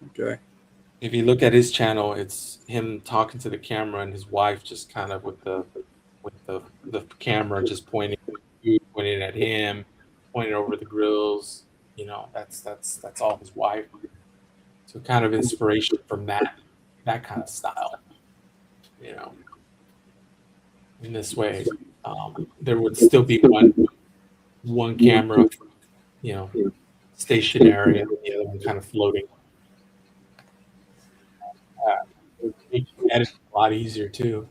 Okay. If you look at his channel, it's him talking to the camera and his wife just kind of with the camera just pointing at him, pointing over the grills. That's all his wife. So kind of inspiration from that kind of style. In this way, there would still be one camera, stationary, and the other one kind of floating. It edit a lot easier too.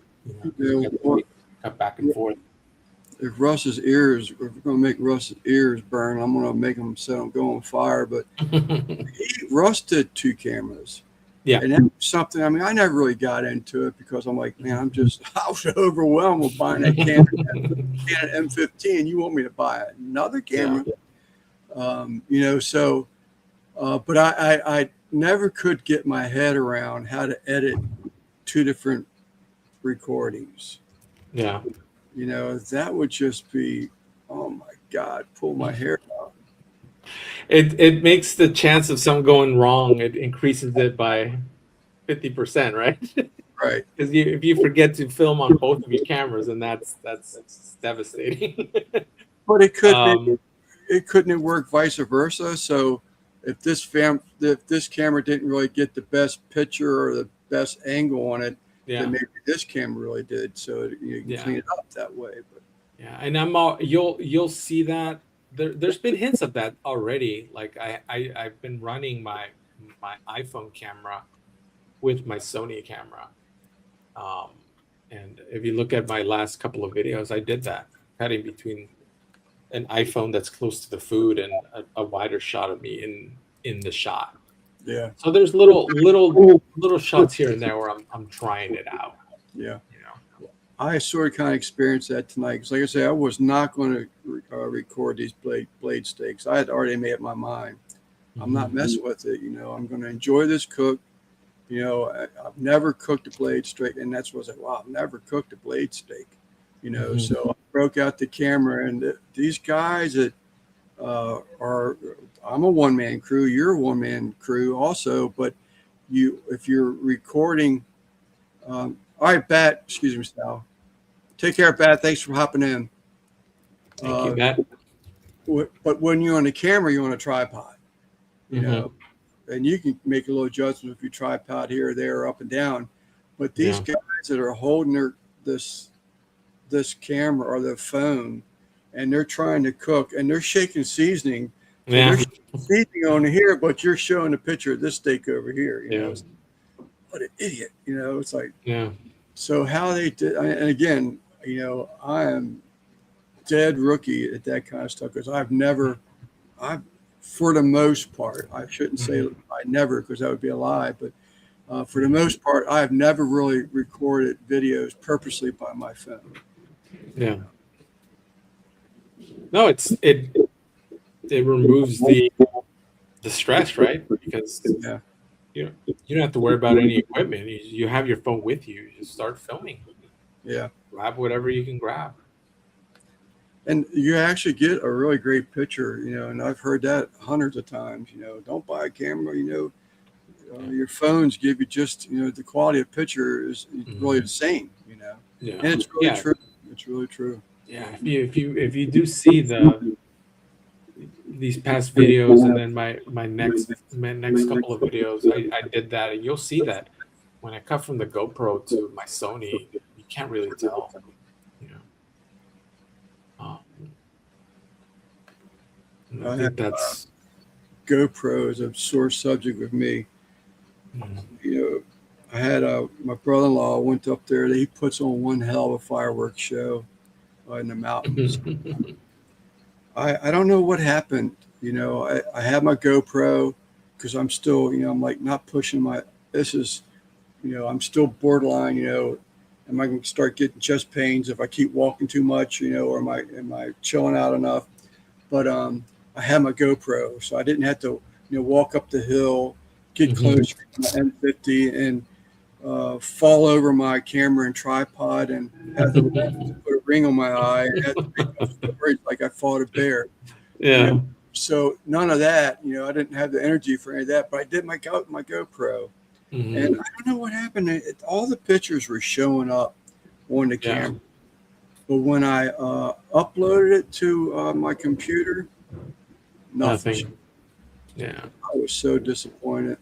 Cut back and forth. If we're going to make Russ's ears burn, I'm going to make him set them go on fire. But Russ did 2 cameras. Yeah. And that was something, I mean, I never really got into it because I'm like, man, I was overwhelmed with buying that Canon M15. You want me to buy another camera? Yeah. But I never could get my head around how to edit 2 different recordings. Yeah. That would just be, oh my God, pull my hair out. It makes the chance of something going wrong, it increases it by 50%, right? Right. Because if you forget to film on both of your cameras, then that's devastating. But it couldn't work vice versa. So if this camera didn't really get the best picture or the best angle on it, then maybe this camera really did. So you can clean it up that way. But yeah, and you'll see that there's been hints of that already. Like I've been running my iPhone camera with my Sony camera, and if you look at my last couple of videos, I did that, cutting between an iPhone that's close to the food and a wider shot of me in the shot. Yeah. So there's little shots here and there where I'm trying it out. Yeah. I sort of kind of experienced that tonight because, like I say, I was not going to record these blade steaks. I had already made up my mind. I'm not messing with it. I'm going to enjoy this cook. I've never cooked a blade steak, and that's what I was like. Wow, I've never cooked a blade steak. So I broke out the camera, and these guys that I'm a one-man crew. You're a one-man crew also, but if you're recording. All right, Bat. Excuse me, Sal. Take care, Bat. Thanks for hopping in. Thank you, Bat. But when you're on the camera, you're on a tripod, and you can make a little adjustment if you tripod here or there or up and down. But these guys that are holding this camera or the phone, and they're trying to cook, and they're shaking seasoning. They're seasoning on here, but you're showing a picture of this steak over here. What an idiot! It's like So how they did, and again, I am dead rookie at that kind of stuff because for the most part, I shouldn't say I never because that would be a lie, but for the most part, I've never really recorded videos purposely by my phone. Yeah. No, it removes the stress, right? Because you don't have to worry about any equipment. You have your phone with you. You just start filming. Yeah. Grab whatever you can grab. And you actually get a really great picture, and I've heard that hundreds of times, don't buy a camera, your phones give you just, the quality of picture is really the same, Yeah. And it's really true. It's really true. Yeah. If you do see these past videos and then my next couple of videos, I did that, and you'll see that when I cut from the GoPro to my Sony, you can't really tell. I think that's GoPro is a sore subject with me. I had my brother-in-law went up there. He puts on one hell of a fireworks show in the mountains. I don't know what happened. I have my GoPro because I'm still, I'm like not pushing I'm still borderline, am I going to start getting chest pains if I keep walking too much, or am I chilling out enough? But I had my GoPro, so I didn't have to, walk up the hill, get close to my M50, and fall over my camera and tripod and have to put a ring on my eye and have to make up stories like I fought a bear. You Yeah. know? So none of that. I didn't have the energy for any of that, but I did my GoPro. And I Mhm. don't know what happened. All the pictures were showing up on the Yeah. camera. But when I uploaded it to my computer, nothing. Nothing. Yeah. I was so disappointed.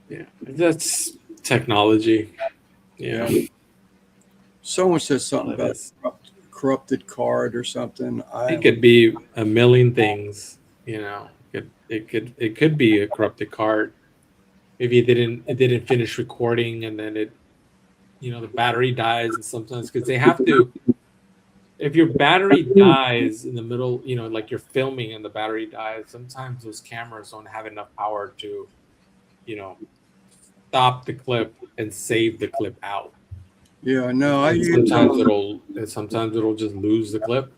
Yeah. That's technology. Yeah. Yeah. Someone said something All it about is. a corrupted card or something. It could be a million things. It could be a corrupted card. Maybe it didn't finish recording, and then the battery dies, and sometimes because they have to. If your battery dies in the middle, like you're filming and the battery dies, sometimes those cameras don't have enough power to, you know, stop the clip and save the clip out. Yeah, no, I And use sometimes it'll just lose the clip.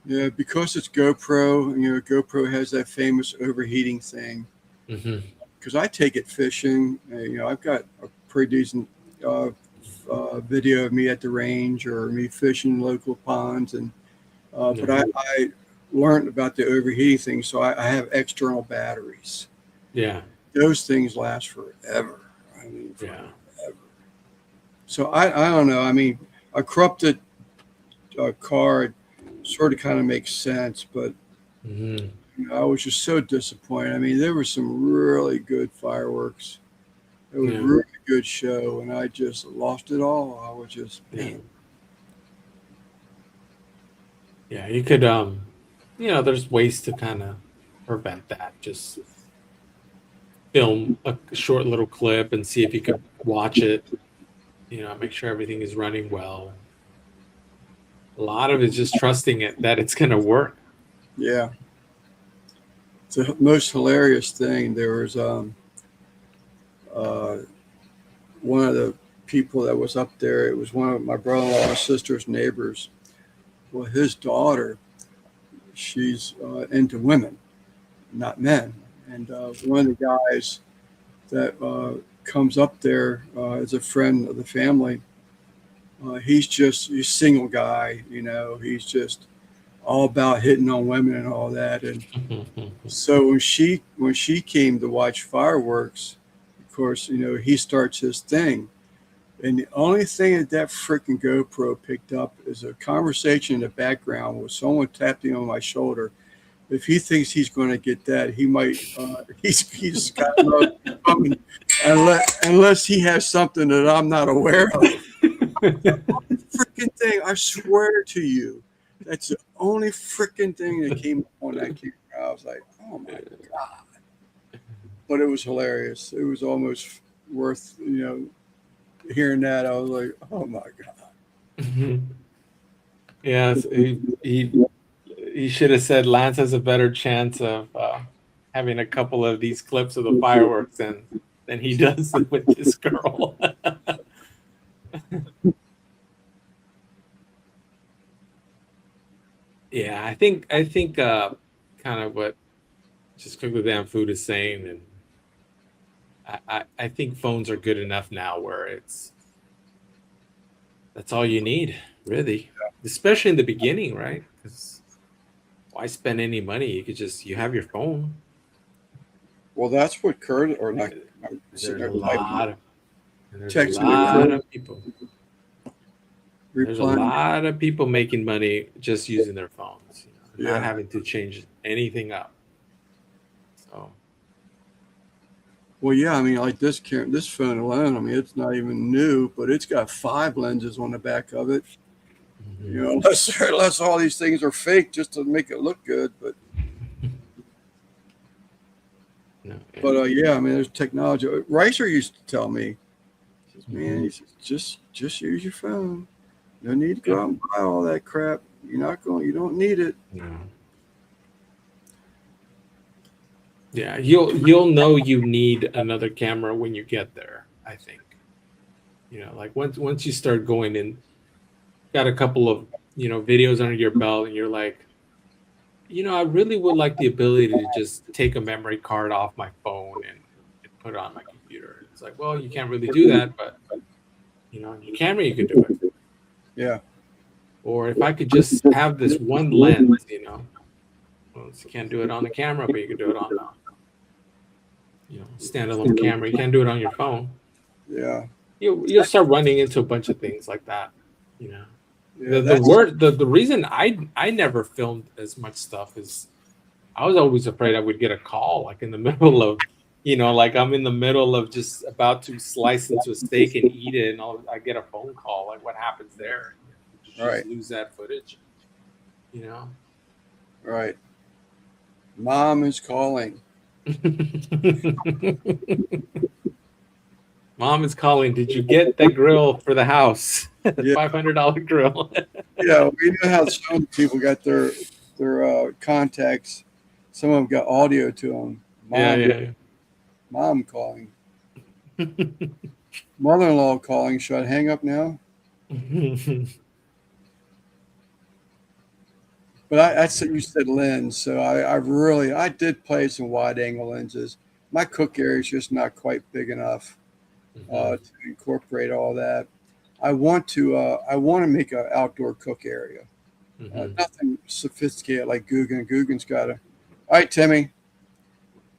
yeah, because it's GoPro. GoPro has that famous overheating thing. Hmm. Because I take it fishing. I've got a pretty decent uh, video of me at the range or me fishing local ponds, and but I learned about the overheating thing, so I have external batteries. Yeah. Those things last forever. I mean, Yeah. forever. So I don't know. I mean, a corrupted card sort of kind of makes sense, but Hmm. I was just so disappointed. I mean, there was some really good fireworks. It was a Yeah. really good show, and I just lost it all. I was just, Yeah. man. Yeah. You could, there's ways to kind of prevent that. Just film a short little clip and see if you could watch it. Make sure everything is running well. A lot of it's just trusting it that it's going to work. Yeah. The most hilarious thing, there was uh, one of the people that was up there. It was one of my brother-in-law's sister's neighbors. Well, his daughter, she's into women, not men. And one of the guys that comes up there is a friend of the family. He's a single guy, he's just all about hitting on women and all that. And so when she came to watch fireworks, of course, he starts his thing. And the only thing that freaking GoPro picked up is a conversation in the background with someone tapping on my shoulder. If he thinks he's going to get that, he might. He's got no coming unless he has something that I'm not aware of. Freaking thing! I swear to you, that's the only freaking thing that came up on that camera. I was like, oh my god! But it was hilarious. It was almost worth hearing that. I was like, oh my god! Yes, he should have said Lance has a better chance of having a couple of these clips of the fireworks than he does with this girl. Yeah, I think kind of what just cook the damn food is saying, and I think phones are good enough now where that's all you need, really, especially in the beginning, right? Because why spend any money? You have your phone. Well, that's what Kurt or not. I'm There's sitting a there typing, lot of there's a texting to lot Kurt, of people. There's a replying. lot of people making money just using their phones, not Yeah. having to change anything up. So Well, yeah, I mean, like this phone alone, I mean, it's not even new, but it's got 5 lenses on the back of it. Unless all these things are fake just to make it look good. But no, yeah, I mean, there's technology. Ricer used to tell me, he says, man, he says, just use your phone. No need to go out and buy all that crap. You don't need it. no. Yeah, you'll know you need another camera when you get there, I think. Like once you start going in, got a couple of videos under your belt, and you're like, I really would like the ability to just take a memory card off my phone and put it on my computer. computer. It's like, well, you can't really do that, but you know, on your camera you could do it. Yeah. Or if I could just have this one lens, you know, well, you can't do it on the camera, but you could do it on the, you know, standalone camera. You can't do it on your phone. Yeah. You'll start running into a bunch of things like that, you know. Yeah. The reason I never filmed as much stuff is I was always afraid I would get a call like in the middle of, you know, like I'm in the middle of just about to slice into a steak and eat it, and I get a phone call. Like, what happens there? You just Right. lose that footage, you know. Right. Mom is calling. Mom is calling. Did you get that grill for the house? Yeah. $500 grill. Yeah. We know how some people got their contacts. Some of them got audio to them. Mom calling. Mother-in-law calling. Should I hang up now? But that's you said lens. So I did play some wide angle lenses. My cook area is just not quite big enough to incorporate all that. I want to make an outdoor cook area. Nothing sophisticated like Guggen. Guggen's got a. All right, Timmy.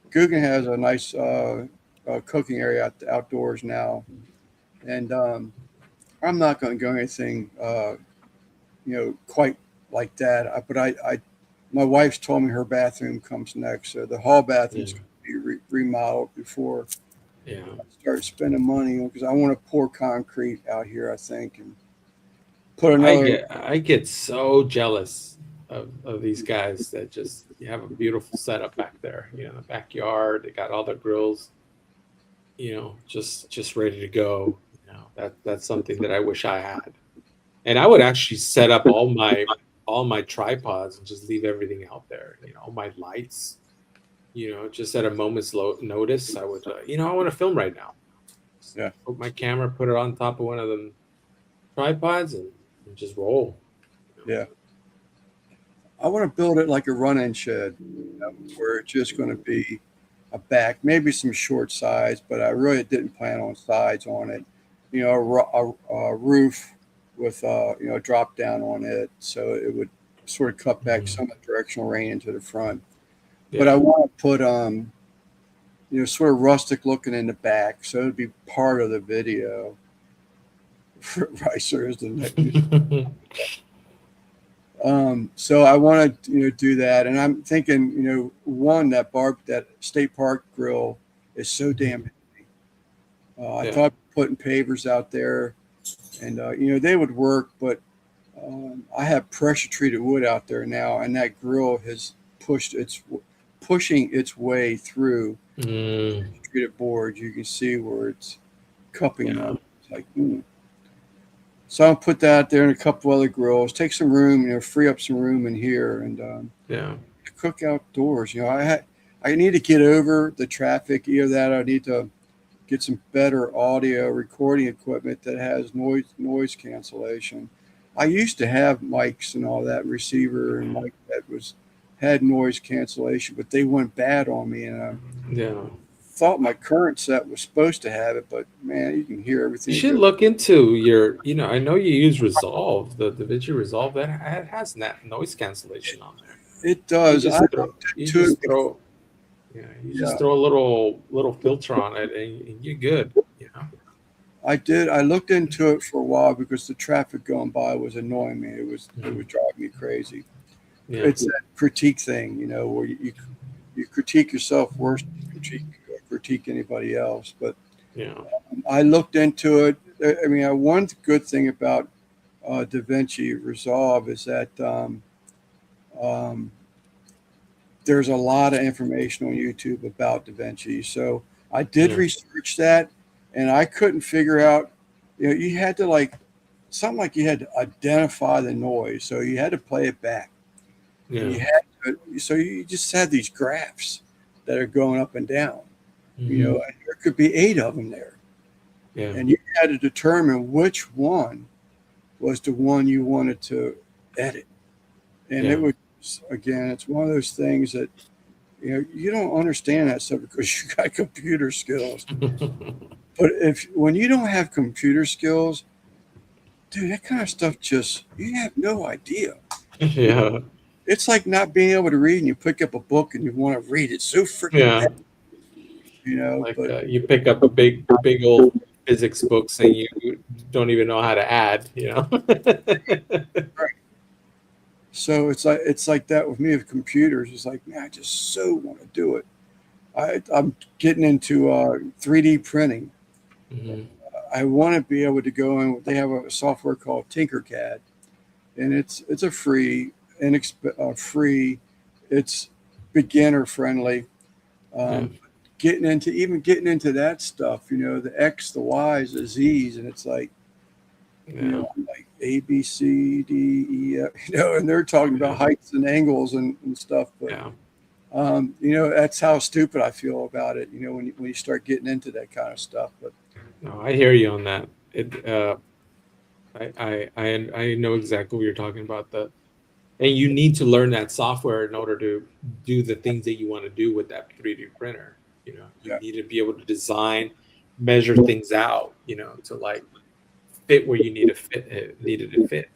Guggen has a nice cooking area outdoors now, and I'm not going to go anything, quite like that. But my wife's told me her bathroom comes next, so the hall bathroom's going to be remodeled before I start spending money, because I want to pour concrete out here, I think, and put another. I get so jealous of these guys that just you have a beautiful setup back there, you know, the backyard. They got all the grills, you know, just ready to go. You know, that's something that I wish I had. And I would actually set up all my tripods and just leave everything out there. You know, all my lights. You know, just at a moment's notice, I would. I want to film right now. Yeah. Put my camera, put it on top of one of them tripods, and just roll. Yeah. I want to build it like a run-in shed, where it's just going to be a back, maybe some short sides, but I really didn't plan on sides on it. You know, a roof with a drop down on it, so it would sort of cut back some of the directional rain into the front. Yeah. But I want to put sort of rustic looking in the back, so it'd be part of the video. Ricer is the next. So I want to do that, and I'm thinking that state park grill is so damn heavy. I thought putting pavers out there, and they would work, but I have pressure treated wood out there now, and that grill has pushing its way through treated boards. You can see where it's cupping up. It's like, So I'll put that out there and a couple other grills, take some room, free up some room in here, and cook outdoors. I need to get over the traffic. Either that, or I need to get some better audio recording equipment that has noise cancellation. I used to have mics and all that, receiver and mic that had noise cancellation, but they went bad on me, and I thought my current set was supposed to have it, but man, you can hear everything. You should look into your, I know you use Resolve, the DaVinci Resolve, that has noise cancellation on there. It does. You just throw a little filter on it, and you're good. I did. I looked into it for a while because the traffic going by was annoying me. It was driving me crazy. Yeah. It's that critique thing, where you critique yourself worse than you critique anybody else. But I looked into it. I mean, one good thing about DaVinci Resolve is that there's a lot of information on YouTube about DaVinci. So I did research that, and I couldn't figure out. You had to you had to identify the noise, so you had to play it back. Yeah. So you just had these graphs that are going up and down. And there could be 8 of them there. Yeah. And you had to determine which one was the one you wanted to edit. And it was, again, it's one of those things that You don't understand that stuff because you got computer skills. But when you don't have computer skills, dude, that kind of stuff just you have no idea. Yeah. It's like not being able to read, and you pick up a book and you want to read it so freaking Yeah. bad, Like But you pick up a big old physics books and you don't even know how to add, right. So it's like that with me with computers. It's like, man, I just so want to do it. I'm getting into 3D printing. Mhm. I want to be able to go in. They have a software called Tinkercad, and it's a free. It's beginner friendly. Yeah. Um, getting into that stuff, the X, the Y's, the Z's, and it's like, Yeah. I'm like A, B, C, D, E, F, and they're talking about Yeah. heights and angles and stuff. But Yeah. that's how stupid I feel about it. When you start getting into that kind of stuff. But No, I hear you on that. I know exactly what you're talking about. And you need to learn that software in order to do the things that you want to do with that 3D printer. You yeah, need to be able to design, measure things out, to like fit where you needed to fit.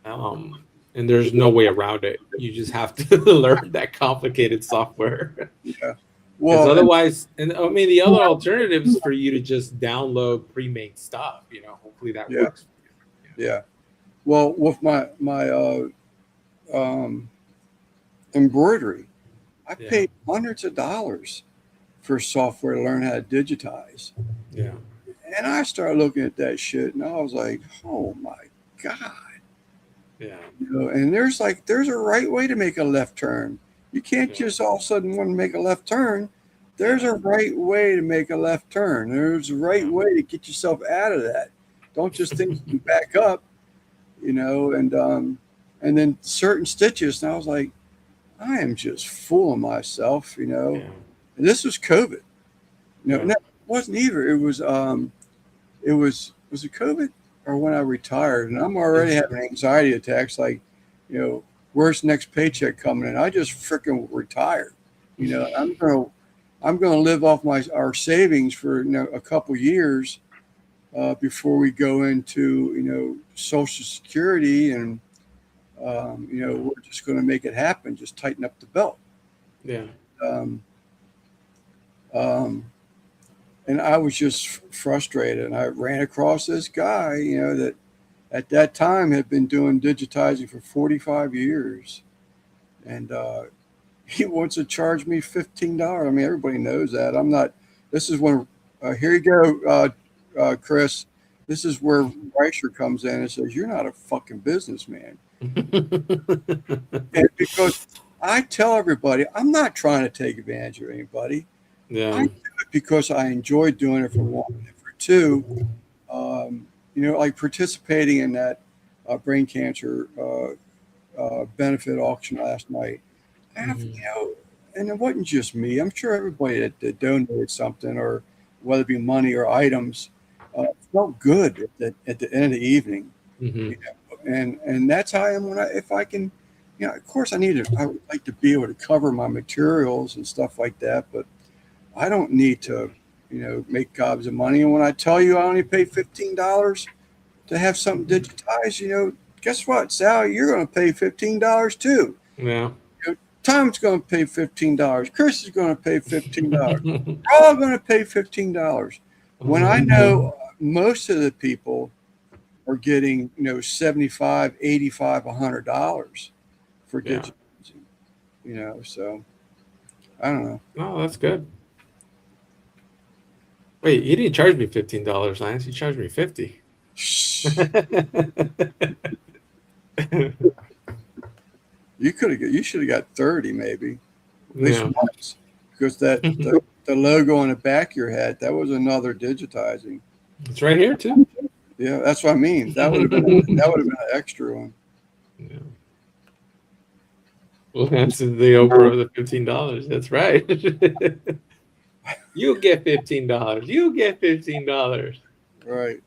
And there's no way around it. You just have to learn that complicated software. yeah. Because Well, otherwise, and I mean, the other alternative is for you to just download pre-made stuff. Hopefully that yeah, works for you. yeah. Well, with my um, embroidery, I Yeah, paid hundreds of dollars for software to learn how to digitize. yeah, And I started looking at that shit and I was like, oh my God. yeah, And there's a right way to make a left turn. You can't yeah, just all of a sudden want to make a left turn. There's yeah, a right way to make a left turn. There's a right yeah. way to get yourself out of that. Don't just think you can back up, and then certain stitches. And I was like, I am just fooling myself. Yeah, And this was COVID. yeah. No, it wasn't either. Was it COVID or when I retired? And I'm already It's, having anxiety attacks. Like, you know, where's the next paycheck coming in? I just freaking retired. I'm gonna live off our savings for a couple years before we go into Social Security, and we're just going to make it happen. Just tighten up the belt. yeah, Um, um, and I was just frustrated. And I ran across this guy, that at that time had been doing digitizing for 45 years. And he wants to charge me $15. I mean, everybody knows that. I'm not, this is when, here you go, Chris. This is where Reicher comes in and says, you're not a fucking businessman. And because I tell everybody, I'm not trying to take advantage of anybody. I yeah, do it because I enjoy doing it for one. And for two, like participating in that brain cancer benefit auction last night. Mhm. And it wasn't just me. I'm sure everybody that donated something, or whether it be money or items, felt good at the end of the evening. Mhm. And that's how I am if I can, of course I would like to be able to cover my materials and stuff like that, but I don't need to, make gobs of money. And when I tell you I only pay $15 to have something digitized, guess what, Sal? You're going to pay $15 too. Yeah. Tom's going to pay $15. Chris is going to pay $15. We're all going to pay $15. When I know most of the people are getting, 75, 85, $100 for Yeah. digitizing, so I don't know. Oh, that's good. Wait, he didn't charge me $15, Lance. He charged me 50. You should have got 30 maybe, at least Yeah. once, because the logo on the back of your head, that was another digitizing. It's right here too. Yeah, that's what I mean. That would have been an extra one. Yeah. Well, that's the Oprah of the $15. That's right. You get $15. You get $15. Right.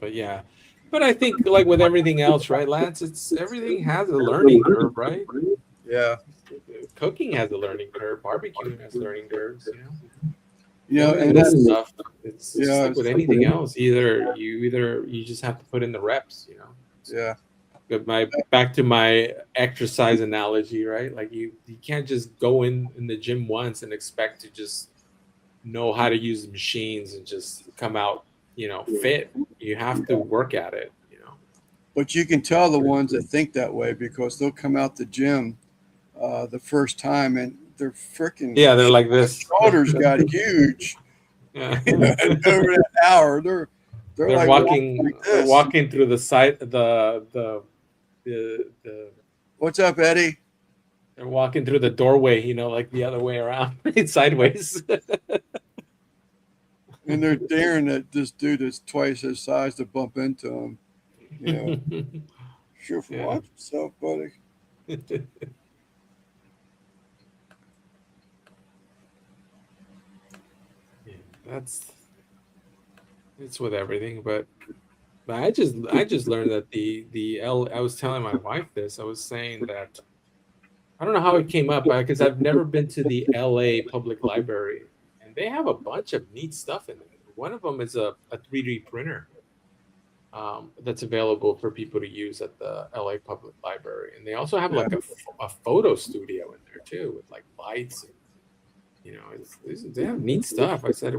But yeah, but I think like with everything else, right, Lance? It's everything has a learning curve, right? Yeah. Cooking has a learning curve. Barbecuing has learning curves. You know, You know, building and this then stuff. It's just yeah, like with anything else. Either you just have to put in the reps. You know. yeah. But my back to my exercise analogy, right? Like you can't just go in the gym once and expect to just know how to use the machines and just come out, fit. You have to work at it. But you can tell the ones that think that way because they'll come out the gym the first time and their freaking Yeah, they're like this. shoulders got huge. Yeah. And over an hour, they're They're like walking walking. like They're this. walking through the side. The. What's up, Eddie? They're walking through the doorway. Like the other way around, sideways. And they're daring that this dude that's twice his size to bump into him. You know, sure for Yeah. what's up, buddy? Yeah, it's with everything, but I just learned that I was telling my wife this. I was saying that I don't know how it came up because I've never been to the LA Public Library, and they have a bunch of neat stuff in there. One of them is a 3D printer that's available for people to use at the LA Public Library, and they also have like a photo studio in there too with like lights. And, they have neat stuff. I said,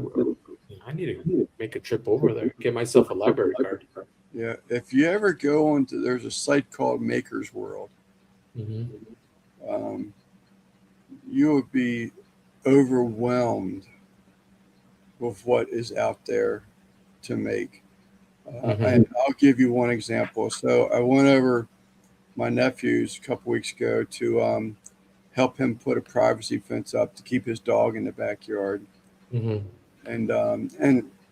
I need to make a trip over there, get myself a library card. Yeah. If you ever go onto, there's a site called Maker's World. Mm-hmm. Um, you would be overwhelmed with what is out there to make. And I'll give you one example. So I went over my nephew's a couple weeks ago to help him put a privacy fence up to keep his dog in the backyard Mm-hmm.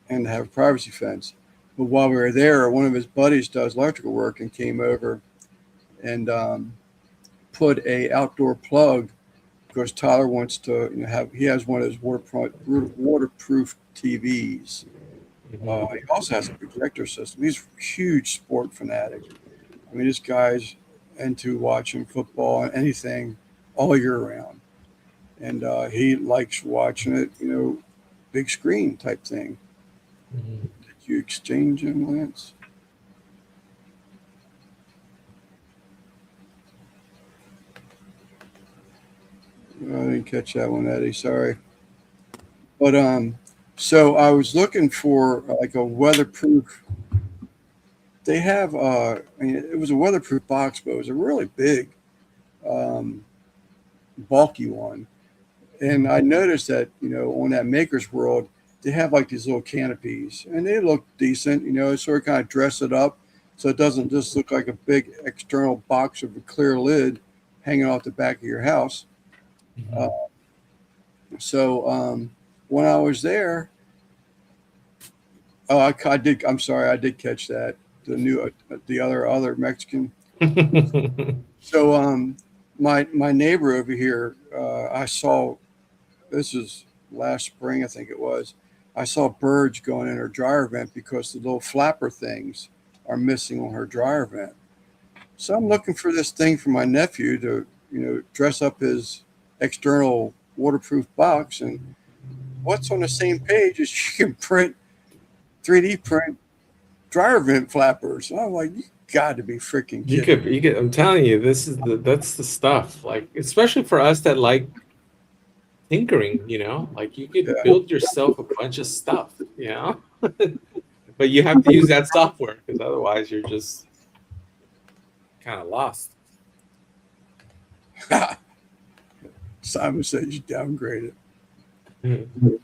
and have a privacy fence. But while we were there, one of his buddies does electrical work and came over and put a outdoor plug because Tyler wants to he has one of those waterproof TVs. Mm-hmm. He also has a projector system. He's a huge sport fanatic. I mean, this guy's into watching football and anything all year round. And he likes watching it, big screen type thing. Mm-hmm. Did you exchange him, Lance? I didn't catch that one, Eddie. Sorry. But so I was looking for like a weatherproof. They have I mean, it was a weatherproof box, but it was a really big, um, bulky one. And I noticed that on that Maker's World, they have like these little canopies, and they look decent. Sort of kind of dress it up so it doesn't just look like a big external box with a clear lid hanging off the back of your house. Mm-hmm. So when I was there, I did. I'm sorry, I did catch that. The other Mexican. So my neighbor over here, I saw. This is last spring, I think it was. I saw birds going in her dryer vent because the little flapper things are missing on her dryer vent. So I'm looking for this thing for my nephew to, dress up his external waterproof box. And what's on the same page is you can 3D print dryer vent flappers. And I'm like, you got to be freaking kidding. You could. I'm telling you, that's the stuff. Like, especially for us that like tinkering, like you could Yeah. build yourself a bunch of stuff, but you have to use that software because otherwise you're just kind of lost. Simon says you downgraded. Mm-hmm.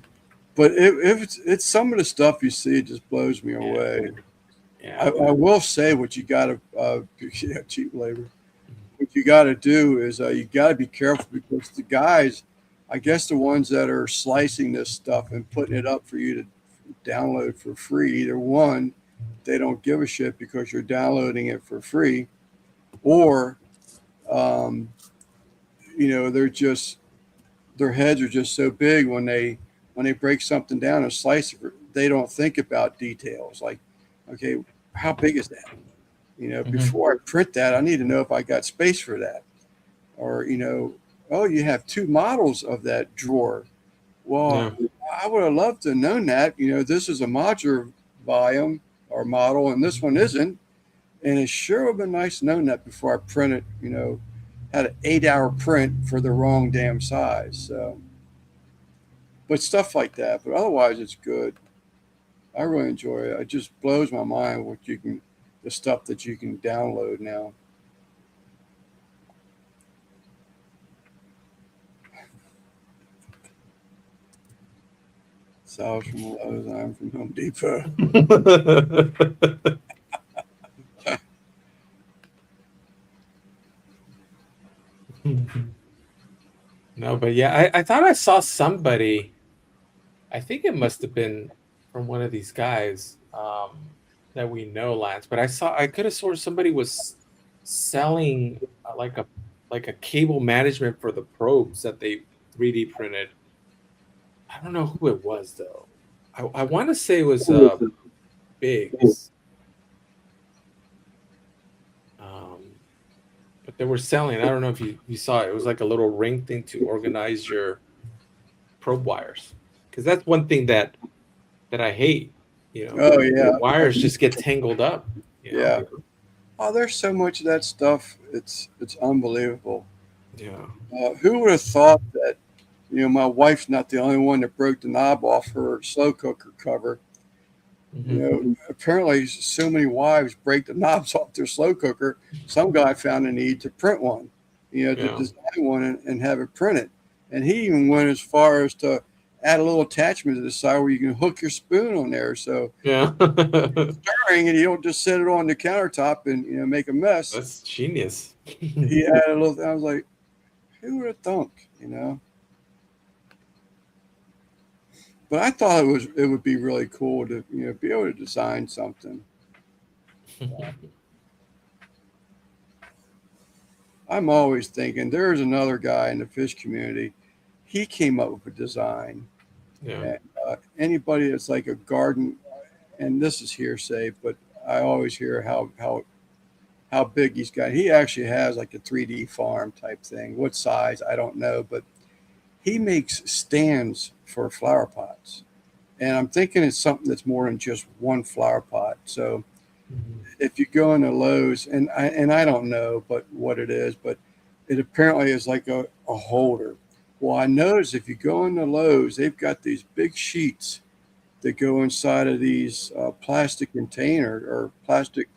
But if it's some of the stuff you see, it just blows me away. Yeah. I will say what you got to cheap labor. What you got to do is you got to be careful because the guys, I guess the ones that are slicing this stuff and putting it up for you to download for free, either one, they don't give a shit because you're downloading it for free, or they're just their heads are just so big when they break something down and slice it. They don't think about details like, okay, how big is that? Mhm. Before I print that, I need to know if I got space for that. Or, oh, you have two models of that drawer. Well, Yeah. I would have loved to have known that. This is a modular volume or model, and this one isn't. And it sure would have been nice to know that before I printed, had an 8-hour print for the wrong damn size. So, but stuff like that. But otherwise, it's good. I really enjoy it. It just blows my mind the stuff that you can download now. Sal's from Lowe's, I'm from Home Depot. No, but yeah, I thought I saw somebody. I think it must have been from one of these guys that we know, Lance. But I could have sworn somebody was selling like a cable management for the probes that they 3D printed. I don't know who it was though. I want to say it was Biggs. Um, but they were selling. I don't know if you saw it. It was like a little ring thing to organize your probe wires, because that's one thing that I hate. Oh yeah, The wires just get tangled up. yeah. Oh, there's so much of that stuff. It's unbelievable. Yeah. Who would have thought that? My wife's not the only one that broke the knob off her slow cooker cover. Apparently, so many wives break the knobs off their slow cooker. Some guy found a need to print one, to Yeah. design one and have it printed. And he even went as far as to add a little attachment to the side where you can hook your spoon on there. So Yeah. stirring, and you don't just set it on the countertop and make a mess. That's genius. He added a little. I was like, who would have thunk? But I thought it would be really cool to be able to design something. I'm always thinking there's another guy in the fish community. He came up with a design. Yeah. And, anybody that's like a garden, and this is hearsay, but I always hear how big he's got. He actually has like a 3D farm type thing. What size, I don't know, but he makes stands for flower pots. And I'm thinking it's something that's more than just one flower pot. So if you go into Lowe's, and I don't know but what it is, but it apparently is like a holder. Well, I noticed if you go into Lowe's, they've got these big sheets that go inside of these plastic container or plastic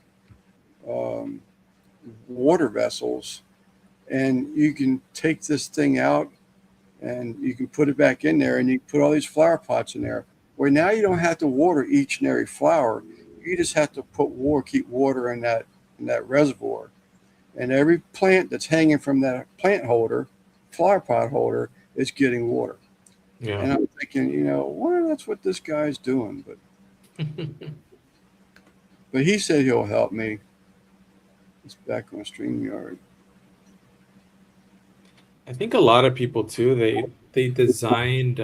um, water vessels, and you can take this thing out and you can put it back in there, and you can put all these flower pots in there. Where now you don't have to water each and every flower. You just have to keep water in that reservoir. And every plant that's hanging from that plant holder, flower pot holder, is getting water. Yeah. And I'm thinking, well, that's what this guy's doing. But he said he'll help me. It's back on StreamYard. I think a lot of people too, they designed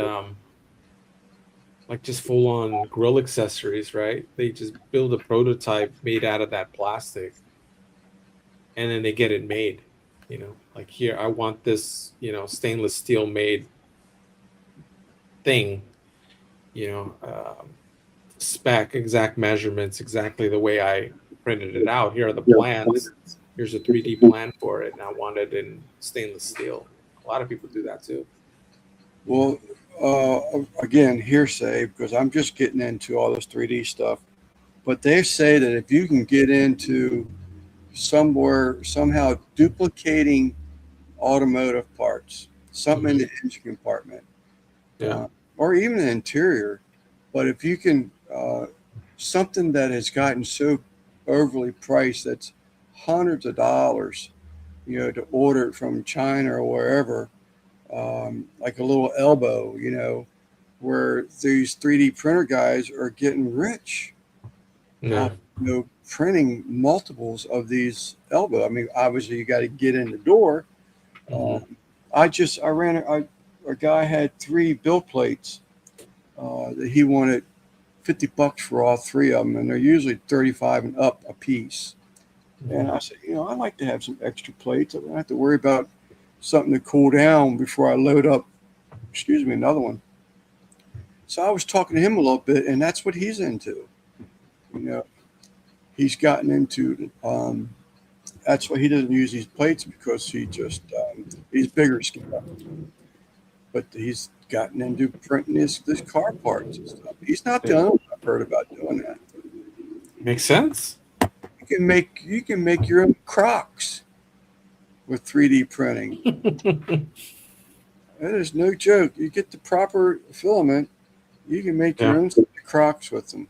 like just full on grill accessories, right? They just build a prototype made out of that plastic, and then they get it made. Like, here, I want this, stainless steel made thing, you know, spec, exact measurements, exactly the way I printed it out. Here are the plans. Here's a 3D plan for it, and I want it in stainless steel. A lot of people do that too. Well, again, hearsay, because I'm just getting into all this 3D stuff. But they say that if you can get into somehow duplicating automotive parts, something in the engine compartment, Yeah. or even the interior, but if you can, something that has gotten so overly priced that's hundreds of dollars, to order it from China or wherever, like a little elbow, where these 3D printer guys are getting rich. Yeah. Printing multiples of these elbow. I mean, obviously you got to get in the door. A guy had 3 build plates that he wanted $50 for all three of them, and they're usually 35 and up a piece. And I said, I'd like to have some extra plates. I don't have to worry about something to cool down before I load up, another one. So I was talking to him a little bit, and that's what he's into. He's gotten into, that's why he doesn't use these plates, because he's bigger scale. But he's gotten into printing this car parts and stuff. He's not the only one I've heard about doing that. Makes sense. You can make your own Crocs with 3D printing. That is no joke. You get the proper filament, you can make your own Crocs with them.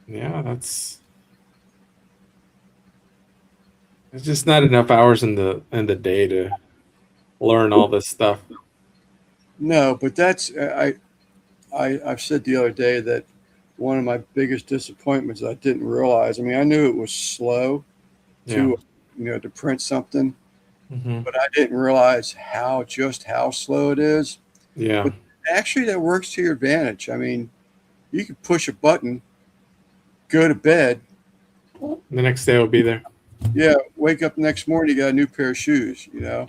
Yeah, there's just not enough hours in the day to learn all this stuff. No, but that's I've said the other day that one of my biggest disappointments, I didn't realize. I mean, I knew it was slow to print something, but I didn't realize how slow it is. Yeah. But actually, that works to your advantage. I mean, you can push a button, go to bed. The next day will be there. Yeah, wake up the next morning, you got a new pair of shoes. No.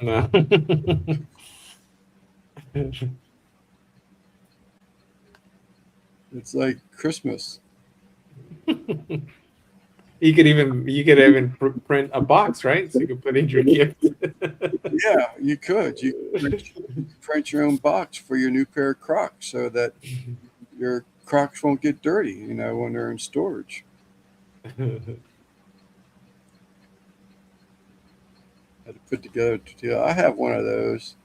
It's like Christmas. You could even print a box, right? So you can put in your gift. Yeah, you could. You print your own box for your new pair of Crocs, so that your Crocs won't get dirty, when they're in storage. Had to put together. I have one of those.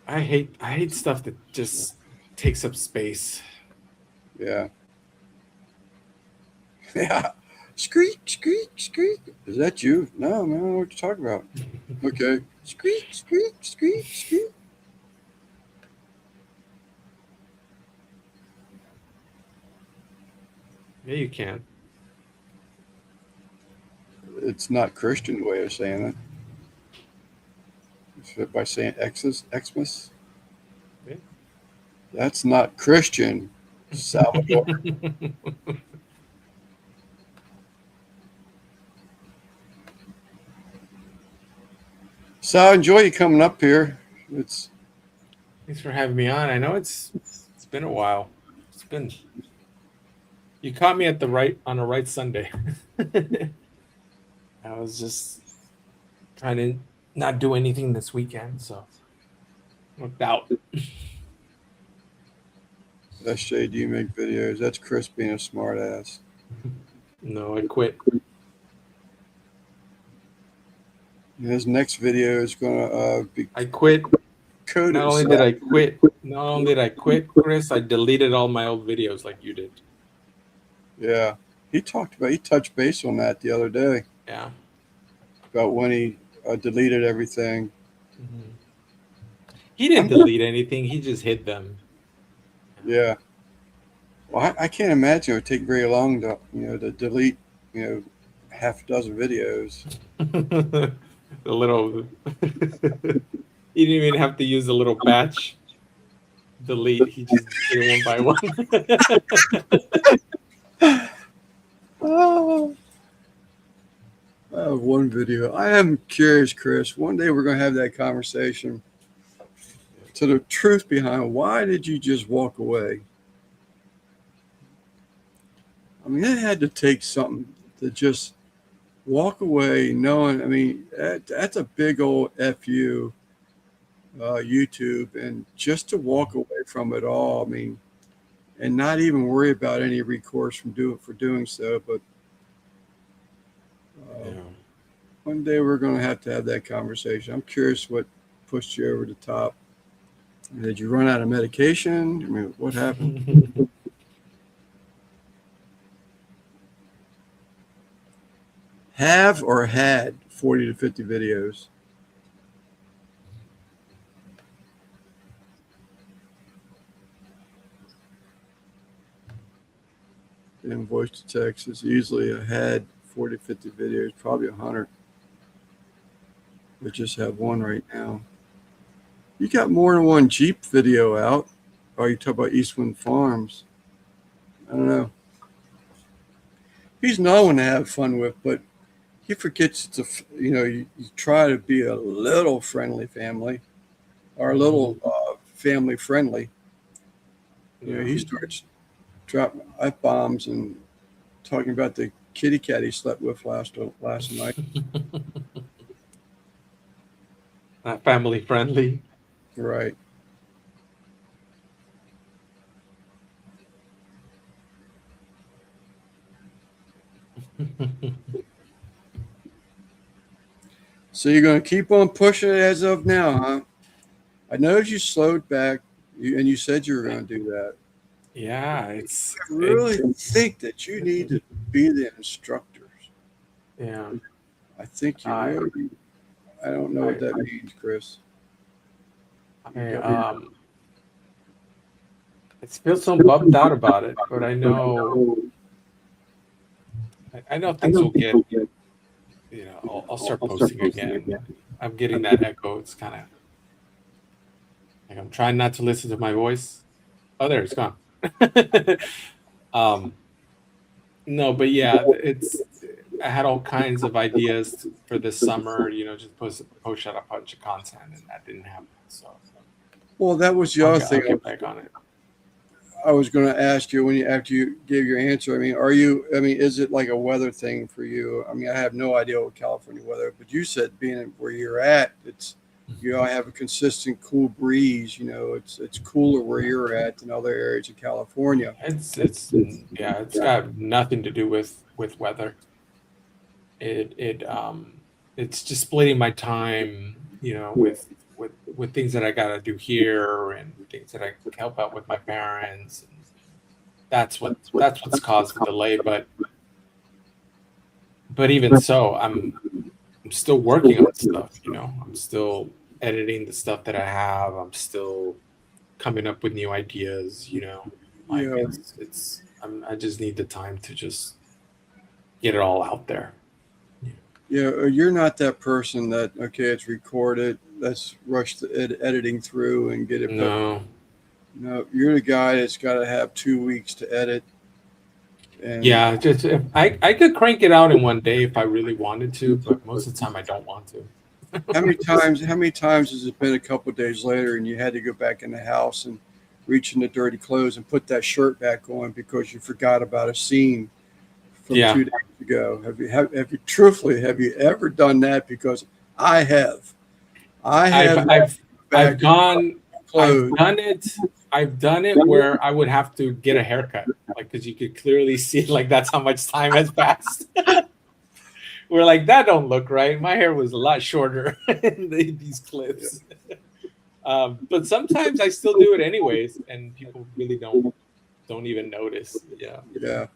I hate stuff that just takes up space. Yeah. Yeah. Squeak, squeak, squeak. Is that you? No, man, I don't know what you're talking about. Okay. Squeak, squeak, squeak, squeak. Yeah, you can. It's not Christian way of saying it. It's by saying Xmas. Yeah. That's not Christian, Salvador. So I enjoy you coming up here. Thanks for having me on. I know it's been a while. You caught me on the right Sunday. I was just trying to not do anything this weekend, so worked out. SJ, do you make videos? That's Chris being a smart ass. No, I quit. His next video is gonna be. I quit. Coded. Not only did I quit, Chris, I deleted all my old videos like you did. Yeah, he touched base on that the other day. Yeah. About when he deleted everything. Mm-hmm. He didn't delete anything. He just hid them. Yeah. Well, I can't imagine it would take very long to delete half a dozen videos. The little. He didn't even have to use the little batch delete. He just did it one by one. Oh. I have one video. I am curious, Chris. One day we're going to have that conversation. To the truth behind why did you just walk away? I mean, it had to take something to just walk away knowing, I mean, that's a big old FU, YouTube, and just to walk away from it all, I mean, and not even worry about any recourse for doing so, but one day we're going to have that conversation. I'm curious what pushed you over the top. Did you run out of medication? I mean, what happened? Have or had 40 to 50 videos? Invoice to Texas. Usually I had 40 to 50 videos, probably 100. We just have one right now. You got more than one Jeep video out. Oh, you talk about Eastwind Farms. I don't know. He's no one to have fun with, but he forgets it's you try to be a little friendly family or a little family friendly. He starts dropping F-bombs and talking about the kitty cat he slept with last night. Not family friendly. Right. So you're going to keep on pushing it as of now, huh? I noticed you slowed back, and you said you were going to do that. Yeah, I really think that you need to be the instructors. Yeah. I think you really. I don't know what that means, Chris. It feels so bummed out about it, but I know things will get. I'll start posting again. I'm getting that echo. It's kind of like I'm trying not to listen to my voice. Oh, there it's gone. No, but yeah, I had all kinds of ideas for this summer. Just post out a bunch of content, and that didn't happen. So, well, that was the other thing. I'll get back on it. I was going to ask you after you gave your answer. Is it like a weather thing for you? I have no idea what California weather, but you said being where you're at, it's have a consistent cool breeze. It's cooler where you're at than other areas of California. It's got nothing to do with weather. It's just splitting my time, with things that I gotta do here and things that I can help out with my parents. And that's what's caused the delay. But even so, I'm still working on stuff. I'm still editing the stuff that I have. I'm still coming up with new ideas. I just need the time to just get it all out there. Yeah, you're not that person that it's recorded. Let's rush the editing through and get it. No, you're the guy that's got to have 2 weeks to edit. And yeah, just I could crank it out in one day if I really wanted to, but most of the time I don't want to. How many times has it been a couple of days later and you had to go back in the house and reach in the dirty clothes and put that shirt back on because you forgot about a scene from 2 days ago? Have you ever done that? Because I have. I've done it. I've done it where I would have to get a haircut, because you could clearly see that's how much time has passed. We're like, that don't look right. My hair was a lot shorter in these clips. But sometimes I still do it anyways, and people really don't even notice. Yeah. Yeah.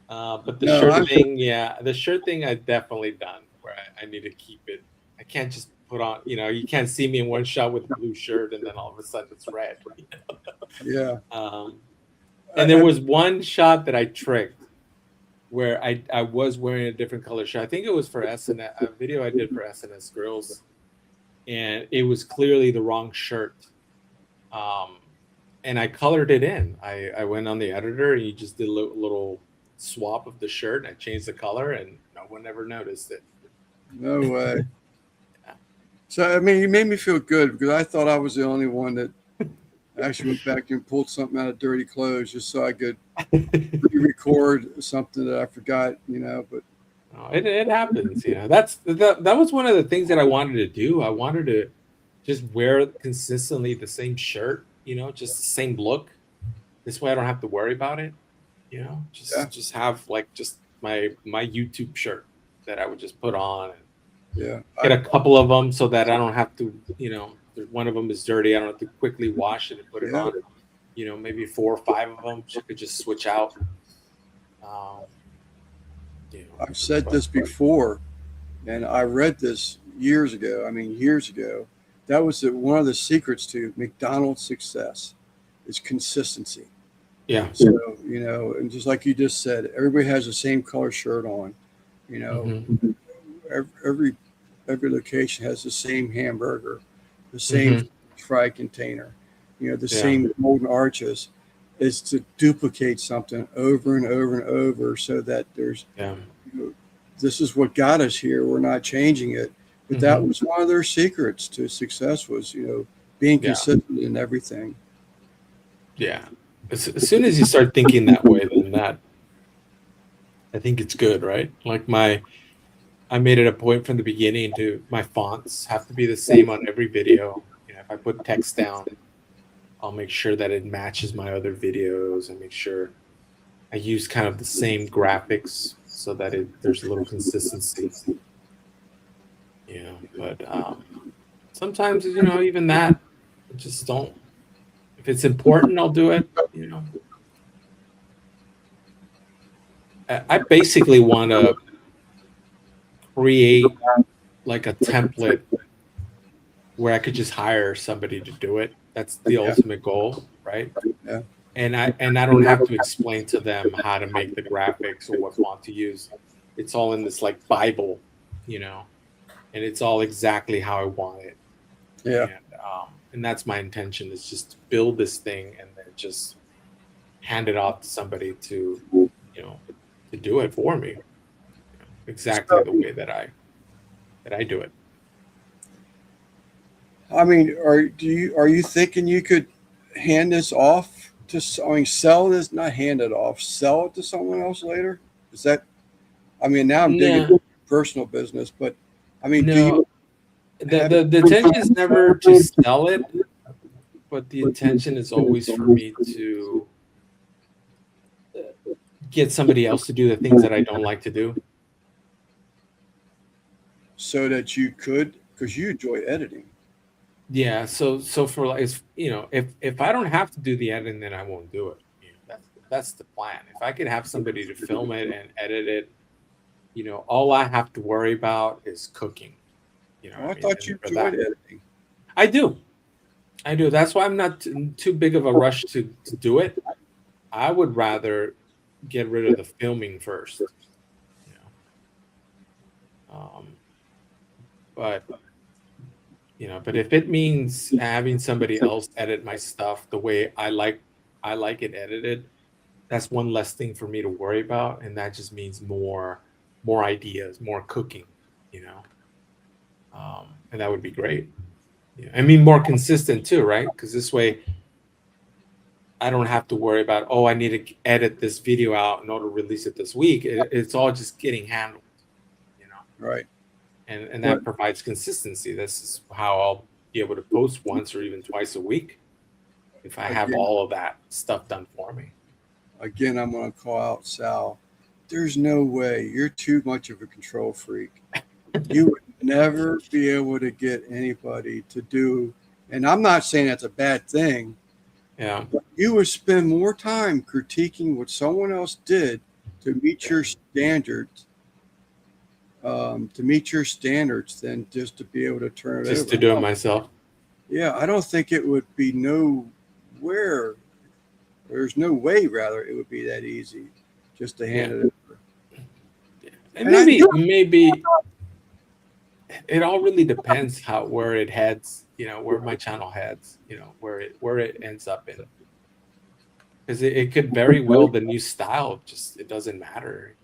But the shirt thing I've definitely done where I need to keep it. I can't just put on, you can't see me in one shot with a blue shirt and then all of a sudden it's red. Yeah. And there was one shot that I tricked where I was wearing a different color shirt. I think it was for SNS, a video I did for SNS Girls, and it was clearly the wrong shirt. And I colored it in. I went on the editor and you just did a little swap of the shirt and I changed the color and no one ever noticed it. No way. So, you made me feel good because I thought I was the only one that actually went back and pulled something out of dirty clothes just so I could re-record something that I forgot, but it happens, that was one of the things that I wanted to do. I wanted to just wear consistently the same shirt, just the same look. This way I don't have to worry about it, just have just my YouTube shirt that I would just put on and get a couple of them so that I don't have to, one of them is dirty. I don't have to quickly wash it and put it on. Maybe 4 or 5 of them. So I could just switch out. I've said this before, and I read this years ago. That was one of the secrets to McDonald's success is consistency. Yeah. So, and just like you just said, everybody has the same color shirt on. Every location has the same hamburger, the same fry container, the Yeah. same golden arches, is to duplicate something over and over and over so that there's, Yeah. this is what got us here. We're not changing it. But that was one of their secrets to success was, being Yeah. consistent in everything. Yeah. As soon as you start thinking that way, then I think it's good, right? Like I made it a point from the beginning to my fonts have to be the same on every video. If I put text down, I'll make sure that it matches my other videos and make sure I use kind of the same graphics so that there's a little consistency. But sometimes, even that, I just don't. If it's important, I'll do it. I basically want to create like a template where I could just hire somebody to do it. That's the ultimate goal, right? Yeah. And I don't have to explain to them how to make the graphics or what font to use. It's all in this like Bible, and it's all exactly how I want it. Yeah. And that's my intention, is just to build this thing and then just hand it off to somebody to do it for me, exactly the way that I do it. I mean, are you thinking you could hand this off to, sell this, not hand it off, sell it to someone else later? Is that, now I'm digging into personal business, but do you? The intention is never to sell it, but the intention is always for me to get somebody else to do the things that I don't like to do. So that you could, because you enjoy editing. Yeah. So for like, if I don't have to do the editing, then I won't do it. That's the plan. If I could have somebody to film it and edit it, all I have to worry about is cooking. I thought you enjoyed editing. I do. That's why I'm not too big of a rush to do it. I would rather get rid of the filming first. But if it means having somebody else edit my stuff the way I like it edited, that's one less thing for me to worry about, and that just means more ideas, more cooking, and that would be great. More consistent too, right? Because this way I don't have to worry about, I need to edit this video out in order to release it this week. It's all just getting handled, Right. And that provides consistency. This is how I'll be able to post once or even twice a week if I have all of that stuff done for me. Again, I'm going to call out Sal. There's no way. You're too much of a control freak. You would never be able to get anybody to do, and I'm not saying that's a bad thing. Yeah. But you would spend more time critiquing what someone else did to meet your standards. Than just to be able to turn it over. Just to do it myself. Yeah, I don't think it would be nowhere. There's no way, rather, it would be that easy just to hand it over. And maybe it all really depends where it heads. Where my channel heads. Where it ends up in. Because it could very well, the new style it doesn't matter.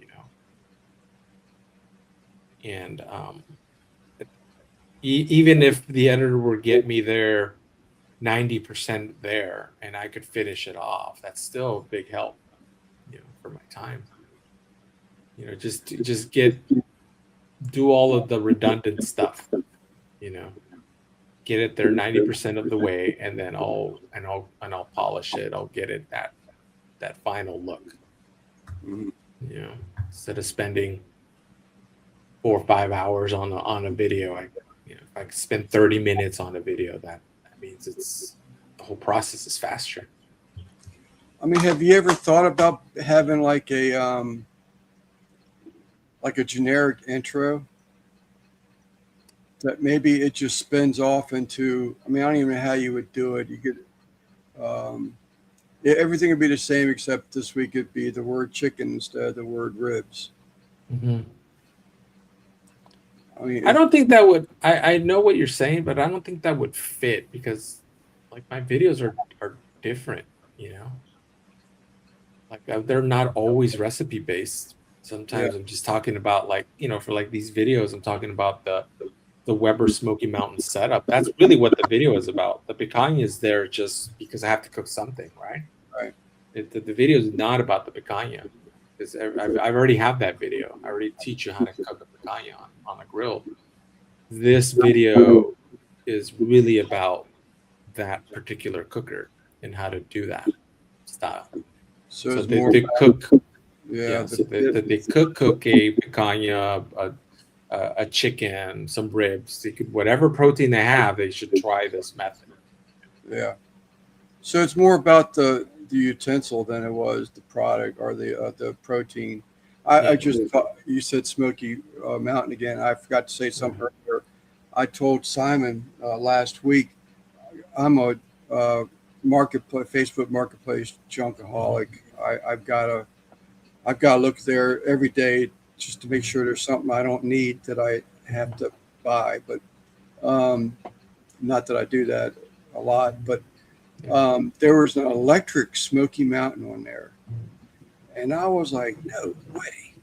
And even if the editor would get me there 90% there and I could finish it off, that's still a big help, for my time. Just do all of the redundant stuff, get it there 90% of the way, and then I'll polish it. I'll get it that final look. Instead of spending 4 or 5 hours on a video, if I spend 30 minutes on a video, that means the whole process is faster. Have you ever thought about having like a generic intro that maybe it just spins off into? I don't even know how you would do it. You could, everything would be the same except this week it'd be the word chicken instead of the word ribs. Mm-hmm. I don't think that would. I know what you're saying, but I don't think that would fit because like my videos are different, you know. Like they're not always recipe based. Yeah. Sometimes I'm just talking about like, you know, for like these videos, I'm talking about the Weber Smoky Mountain setup. That's really what the video is about. The picanha is there just because I have to cook something, right? Right. The video is not about the picanha because I've already have that video. I already teach you how to cook a picanha on a grill. This video is really about that particular cooker and how to do that style. So So it's more they cook, yeah, yeah. So they cook a picanha, a chicken, some ribs. They could whatever protein they have, they should try this method. yeah. So it's more about the utensil than it was the product or the protein. I Yeah. just thought you said Smoky Mountain again. I forgot to say something earlier. I told Simon last week I'm a marketplace Facebook marketplace junkaholic. I've got to look there every day just to make sure there's something I don't need that I have to buy. But not that I do that a lot, but there was an electric Smoky Mountain on there. And I was like, no way.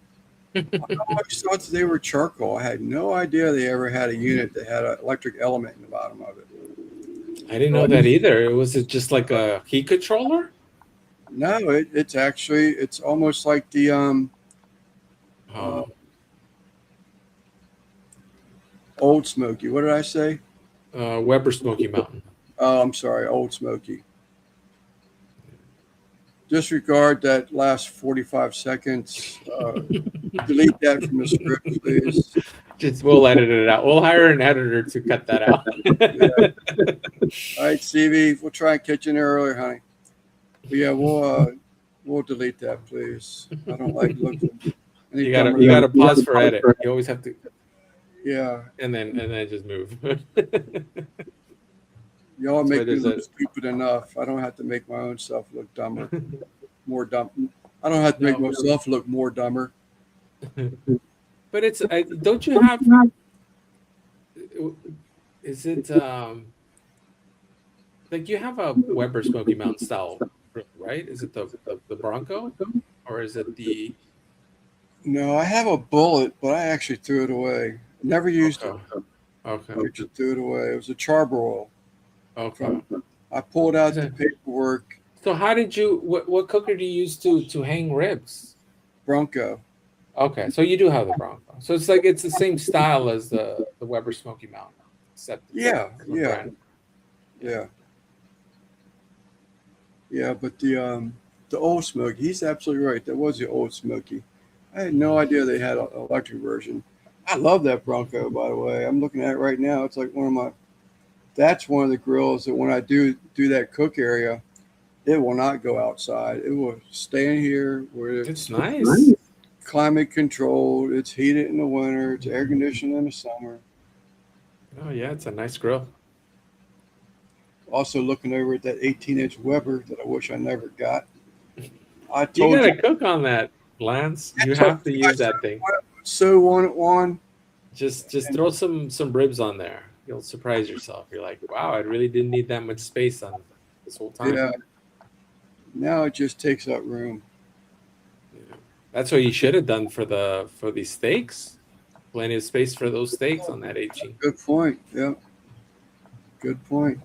I always thought they were charcoal. I had no idea they ever had a unit that had an electric element in the bottom of it. I didn't know that either. Was it just like a heat controller? No, it's actually, it's almost like the Old Smoky. What did I say? Weber Smoky Mountain. Oh, I'm sorry, Old Smoky. Disregard that last 45 seconds. Delete that from the script, please. Just we'll edit it out. We'll hire an editor to cut that out. All right, Stevie, we'll try and catch you in there earlier, honey. But yeah, we'll delete that, please. I don't like looking. You gotta pause for edit. You always have to. Yeah. And then just move. Y'all make me look stupid enough. I don't have to make my own self look dumber. More dumb. I don't have to make myself look more dumber. But it's don't you have? Is it like you have a Weber Smoky Mountain style, right? Is it the Bronco, or is it the? No, I have a Bullet, but I actually threw it away. Never used it. Okay. I just threw it away. It was a Charbroil. Okay. I pulled out the paperwork. So how did you? What cooker do you use to hang ribs? Bronco. Okay, so you do have the Bronco. So it's like it's the same style as the Weber Smoky Mountain, except yeah. But the Old Smoky, he's absolutely right. That was the Old Smoky. I had no idea they had an electric version. I love that Bronco, by the way. I'm looking at it right now. It's like that's one of the grills that when I do that cook area, it will not go outside. It will stay in here where it's nice. Climate controlled. It's heated in the winter. It's air conditioned in the summer. Oh yeah, it's a nice grill. Also looking over at that 18-inch Weber that I wish I never got. I told you gotta cook on that, Lance. You have to use that thing. So one. Just throw some ribs on there. You'll surprise yourself. You're like, wow, I really didn't need that much space on this whole time. Yeah. Now it just takes up room. Yeah. That's what you should have done for these steaks. Plenty of space for those steaks on that 18. Good point. Yeah. Good point.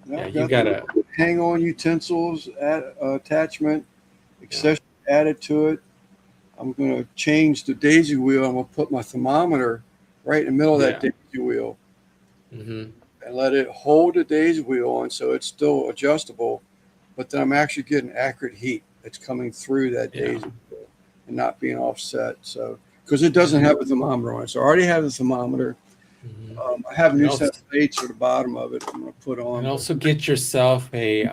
Yeah, you gotta hang on utensils, attachment, accessory added to it. I'm going to change the daisy wheel. I'm going to put my thermometer right in the middle of that daisy wheel and let it hold the daisy wheel on so it's still adjustable, but then I'm actually getting accurate heat that's coming through that daisy wheel and not being offset. So, because it doesn't have a thermometer on it. So I already have the thermometer. I have a new set of weights at the bottom of it I'm going to put on. And also get yourself a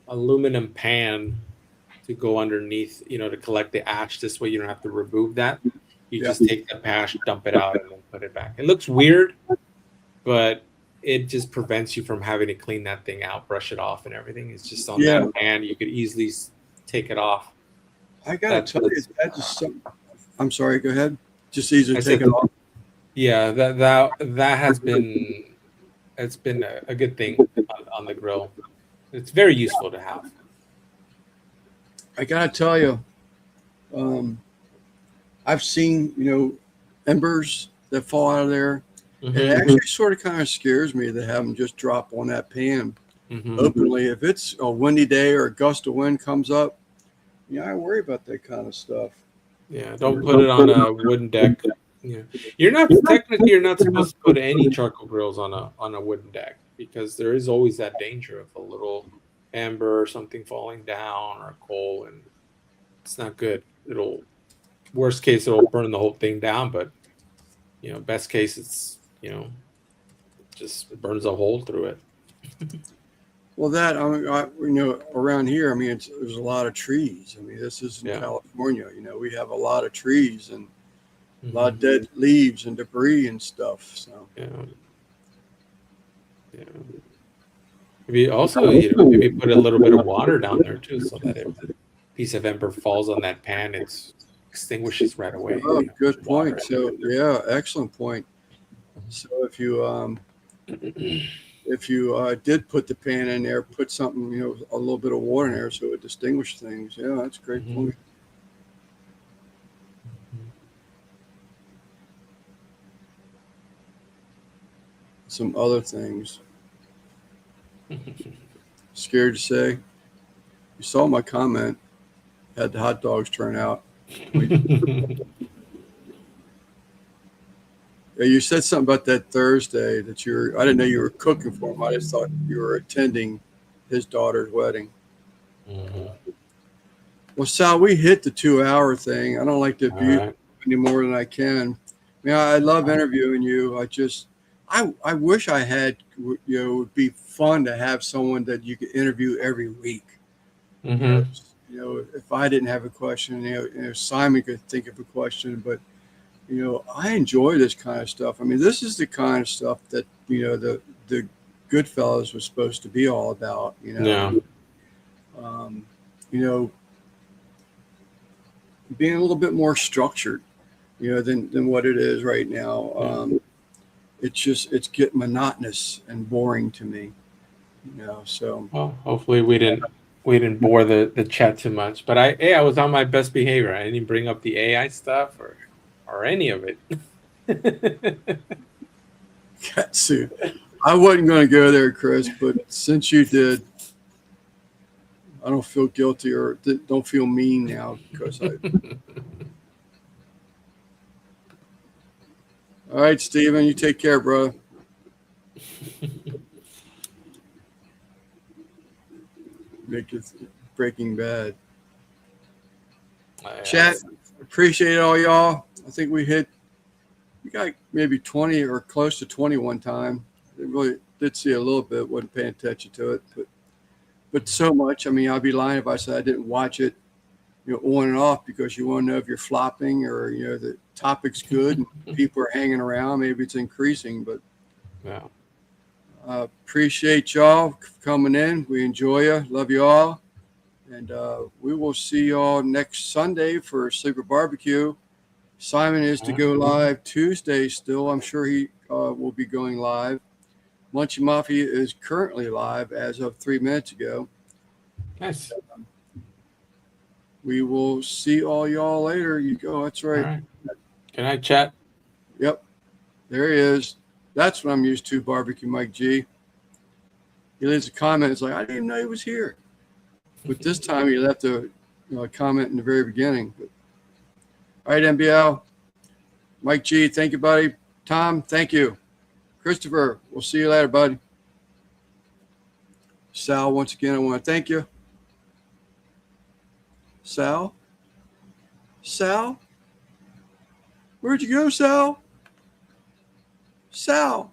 aluminum pan to go underneath, to collect the ash. This way you don't have to remove that. You just take the ash, dump it out, and then put it back. It looks weird, but it just prevents you from having to clean that thing out, brush it off, and everything. It's just on that pan. You could easily take it off. I got to tell you, that's just something. I'm sorry, go ahead. Just easy to take it off. Yeah, that has been it's been a good thing on the grill. It's very useful to have. I gotta tell you, I've seen embers that fall out of there. It actually sort of kind of scares me to have them just drop on that pan openly. If it's a windy day or a gust of wind comes up, I worry about that kind of stuff. Yeah, don't put it on a wooden deck. Yeah, you're not supposed to put any charcoal grills on a wooden deck because there is always that danger of a little ember or something falling down or a coal, and it's not good. Worst case it'll burn the whole thing down, but best case it's just burns a hole through it. Well, that around here, I mean, there's a lot of trees. I mean, this is in California. We have a lot of trees and a lot of dead leaves and debris and stuff. So yeah. Maybe also maybe put a little bit of water down there too, so that if a piece of ember falls on that pan, it extinguishes right away. Oh, good point. So yeah, excellent point. So if you did put the pan in there, put something, a little bit of water in there so it would distinguish things. Yeah, that's a great point. Some other things. Scared to say. You saw my comment. Had the hot dogs turn out. Yeah, you said something about that Thursday that I didn't know you were cooking for him. I just thought you were attending his daughter's wedding. Well, Sal, we hit the 2-hour thing. I don't like to abuse any more than I can. I mean, I love interviewing you. I wish I had, it would be fun to have someone that you could interview every week. If I didn't have a question, Simon could think of a question, but I enjoy this kind of stuff. I mean, this is the kind of stuff that, the Goodfellas was supposed to be all about, being a little bit more structured, than what it is right now. It's getting monotonous and boring to me, so. Well, hopefully we didn't bore the chat too much, but I was on my best behavior. I didn't bring up the AI stuff or any of it. Katsu. I wasn't going to go there, Chris, but since you did, I don't feel guilty or don't feel mean now because I. All right, Steven, you take care, bro. Make it Breaking Bad. Chat, appreciate all y'all. I think we got maybe 20 or close to 20 one time. I really did see a little bit, wasn't paying attention to it, but so much. I mean, I'd be lying if I said I didn't watch it, on and off because you want to know if you're flopping or, the topic's good and people are hanging around. Maybe it's increasing, but appreciate y'all coming in. We enjoy you. Love you all. And we will see y'all next Sunday for Sleeper Barbecue. Simon is to go live Tuesday still. I'm sure he will be going live. Munchy Mafia is currently live as of 3 minutes ago. Nice. We will see all y'all later. You go. That's right. All right. Good night, chat. Yep. There he is. That's what I'm used to, Barbecue Mike G. He leaves a comment. It's like, I didn't even know he was here. But this time he left a comment in the very beginning. But, all right, MBL. Mike G, thank you, buddy. Tom, thank you. Christopher, we'll see you later, buddy. Sal, once again, I want to thank you. Sal? Sal? Where'd you go, Sal? Sal?